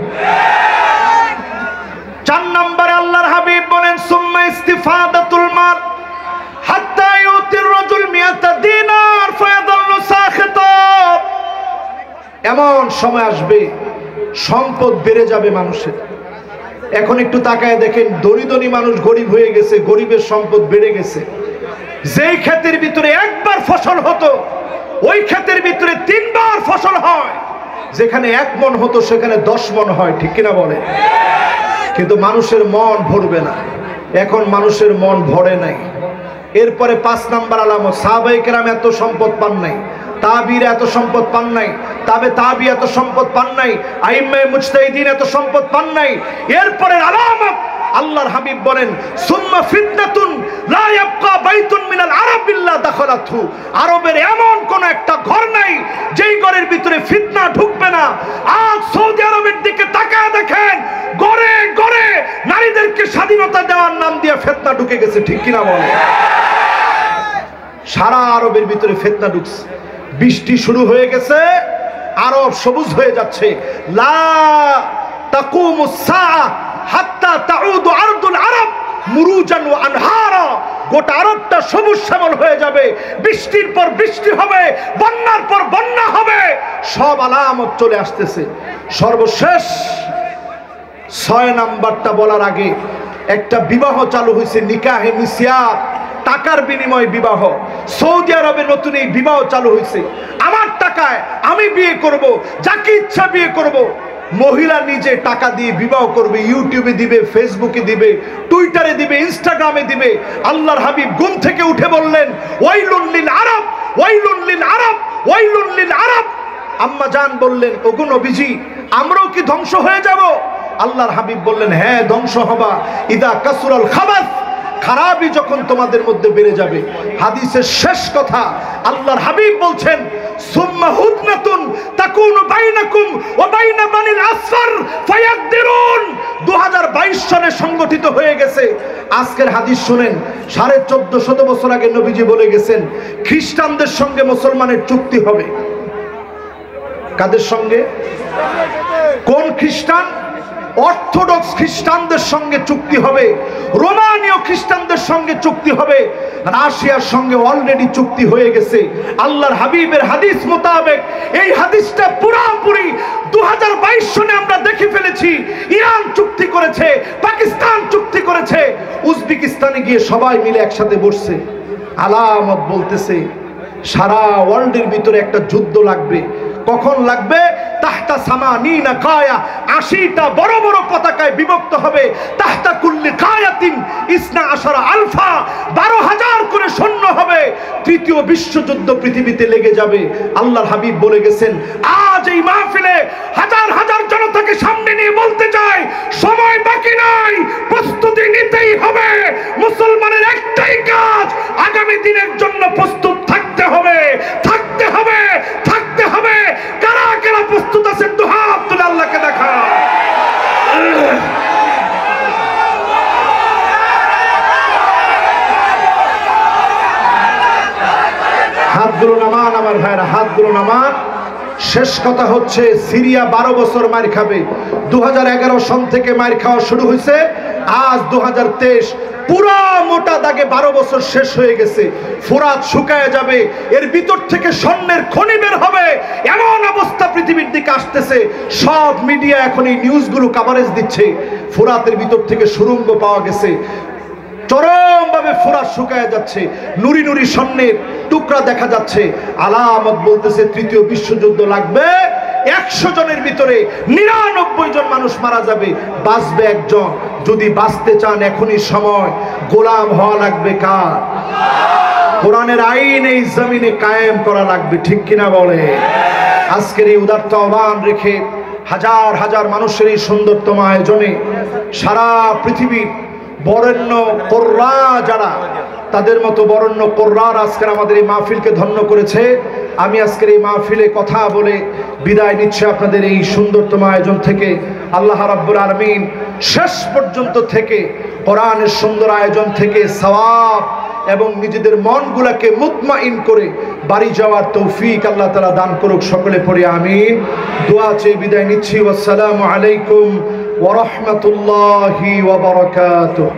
4 নম্বরে আল্লাহর হাবিব বলেন সুম্মা ইস্তিফাদাতুল মাল হাত্তা ইউতির রাজুল মিয়াতা দিনার ফায়াদাল্লু সাখিতা, এমন সময় আসবে সম্পদ বেড়ে যাবে মানুষের। এখন একটু তাকায় দেখেন, দরিদ্র মানুষ গরিব হয়ে গেছে, গরিবের সম্পদ বেড়ে গেছে। যেই ক্ষেতের ভিতরে একবার ফসল হতো ওই ক্ষেতের ভিতরে 3 বার ফসল হয়, যেখানে 1 মণ হতো সেখানে 10 মণ হয়, ঠিক কিনা বলে? কিন্তু মানুষের মন ভরবে না, এখন মানুষের মন ভরে নাই। এরপরে 5 নাম্বার আলামত, সাহাবায়ে কেরাম এত সম্পদ পান নাই, তাবিঈরা এত সম্পদ পান নাই, তবে তাবি এত সম্পদ পান নাই, আইম্মায়ে মুজতাহিদিন এত সম্পদ পান নাই। এরপরে আলামত আল্লাহর হাবিব বলেন সুম্মা ফিতনাতুন লা ইয়াবকা বাইতুন মিনাল আরাব ইল্লা দাখালাতহু, আরবের এমন কোন একটা ঘর নাই যেই ঘরের ভিতরে ফিতনা ঢুকবে না। আজ সৌদি আরবের দিকে তাকায় দেখেন, ঘরে ঘরে নারীদেরকে স্বাধীনতা দেওয়ার নাম দিয়ে ফিতনা ঢুকে গেছে, ঠিক কিনা বলে? সারা আরবের ভিতরে ফিতনা ঢুকছে। বৃষ্টি শুরু হয়ে গেছে, আরব সবুজ হয়ে যাচ্ছে। লা তাকুমুস সাআ হাত্তা তাউদু আরদুল আরব মুরুজান ওয়া আনহারা, গোটা আরবটা সবুজ শ্যামল হয়ে যাবে, বৃষ্টির পর বৃষ্টি হবে, বন্যার পর বন্যা হবে, সব আলামত চলে আসতেছে। সর্বশেষ 6 নাম্বারটা বলার আগে একটা বিবাহ চালু হয়েছে, নিকাহে মিসিয়ার, টাকার বিনিময়ে বিবাহ। সৌদি আরবে নতুন এই বিবাহ চালু হয়েছে। আমার টাকায় আমি বিয়ে করব, যাকে ইচ্ছা বিয়ে করব। মহিলা নিজে টাকা দিয়ে বিবাহ করবে, ইউটিউবে দিবে, ফেসবুকে দিবে, টুইটারে দিবে, ইনস্টাগ্রামে দিবে। আল্লাহর হাবিব ঘুম থেকে উঠে বললেন ওয়াইলুন লিল আরব, ওয়াইলুন লিল আরব, ওয়াইলুন লিল আরব। আম্মা জান বললেন ওগো নবীজি, আমরাও কি ধ্বংস হয়ে যাব? আল্লাহর হাবিব বললেন হ্যাঁ, ধ্বংস হবা। ইদা কাসুরাল খাবাস, খারাপই যখন তোমাদের মধ্যে বেড়ে যাবে। হাদিসের শেষ কথা আল্লাহর হাবিব বলছেন সুম্মা হুদনাতুন তাকুনু বাইনাকুম ওয়া বাইনা বানিল আসফার ফায়াকদিরুন। 2022 সনে সংগঠিত হয়ে গেছে। আজকের হাদিস শুনেন, 1450 বছর আগে নবীজি বলে গেছেন খ্রিস্টানদের সঙ্গে মুসলমানের চুক্তি হবে। কাদের সঙ্গে? কোন খ্রিস্টান? অর্থোডক্স খ্রিস্টানদের সঙ্গে চুক্তি হবে, রোমানীয় খ্রিস্টানদের সঙ্গে চুক্তি হবে, রাশিয়ার সঙ্গে অলরেডি চুক্তি হয়ে গেছে। আল্লাহর হাবিবের হাদিস মোতাবেক এই হাদিসটা পুরোপুরি 2022 সনে আমরা দেখে ফেলেছি। ইরান চুক্তি করেছে, পাকিস্তান চুক্তি করেছে, উজবেকিস্তানে গিয়ে সবাই মিলে একসাথে বসছে। আলামত বলতেছে সারা ওয়ার্ল্ডের ভিতরে একটা যুদ্ধ লাগবে। কখন লাগবে? তাহতা সামানিনা কায়া, 80টা বড় বড় পতাকায় বিভক্ত হবে। তাহতা কুল্লি কায়াতিন ইসনা আশারা আলফা, 12,000 করে সৈন্য হবে। তৃতীয় বিশ্বযুদ্ধ পৃথিবীতে লেগে যাবে। আল্লাহর হাবিব বলে গেছেন আজ এই মাহফিলে হাজার হাজার জনতাকে সামনে নিয়ে বলতে চাই সময় বাকি নাই, প্রস্তুতি নিতেই হবে। মুসলমানের একটাই কাজ, আগামী দিনের জন্য প্রস্তুত থাকতে হবে, থাকতে হবে, থাকতে হবে। কারা কারা প্রস্তুত আছেন? তো হাত তুলে আল্লাহকে দেখা। হাতগুলো নামান আমার ভাইরা, হাতগুলো নামান। শেষ কথা হচ্ছে সিরিয়া 12 বছর মার খাবে। 2011 সন থেকে মার খাওয়া শুরু হয়েছে, আজ 2023, পুরা মোটা দাগে 12 বছর শেষ হয়ে গেছে। ফোরাত শুকায় যাবে, এর ভিতর থেকে স্বর্ণের খনি বের হবে, এমন অবস্থা পৃথিবীর দিকে আসতেছে। সব মিডিয়া এখন এই নিউজগুলো কভারেজ দিচ্ছে। ফোরাতের ভিতর থেকে সুড়ঙ্গ পাওয়া গেছে। চরমভাবে ফোড়া শুকায় যাচ্ছে, নুরি নুরি স্বর্ণের টুকরা দেখা যাচ্ছে। আলামত বলতেছে তৃতীয় বিশ্বযুদ্ধ লাগবে, 100 জনের ভিতরে 99 জন মানুষ মারা যাবে, বাঁচবে একজন। যদি বাঁচতে চান এখনই সময়, গোলাম হওয়া লাগবে কার? কোরআনের আইন এই জমিনে কায়েম করা লাগবে, ঠিক কিনা বলে? আজকের এই উদারতা আহ্বান রেখে হাজার হাজার মানুষের এই সুন্দরতম আয়োজনে সারা পৃথিবীর বরেণ্য কোররা যারা, তাদের মতো বরেণ্য কোররার আজকের আমাদের এই মাহফিলকে ধন্য করেছে। আমি আজকের এই মাহফিলে কথা বলে বিদায় নিচ্ছি আপনাদের এই সুন্দরতম আয়োজন থেকে। আল্লাহ রাব্বুল আলামিন শেষ পর্যন্ত থেকে কোরআনের সুন্দর আয়োজন থেকে সওয়াব এবং নিজেদের মনগুলোকে মুতমাইন করে বাড়ি যাওয়ার তৌফিক আল্লাহ তাআলা দান করুক। সকলে পড়ে আমিন। দোয়া চেয়ে বিদায় নিচ্ছি। আসসালামু আলাইকুম ওয়া রাহমাতুল্লাহি ওয়া বারাকাতুহু।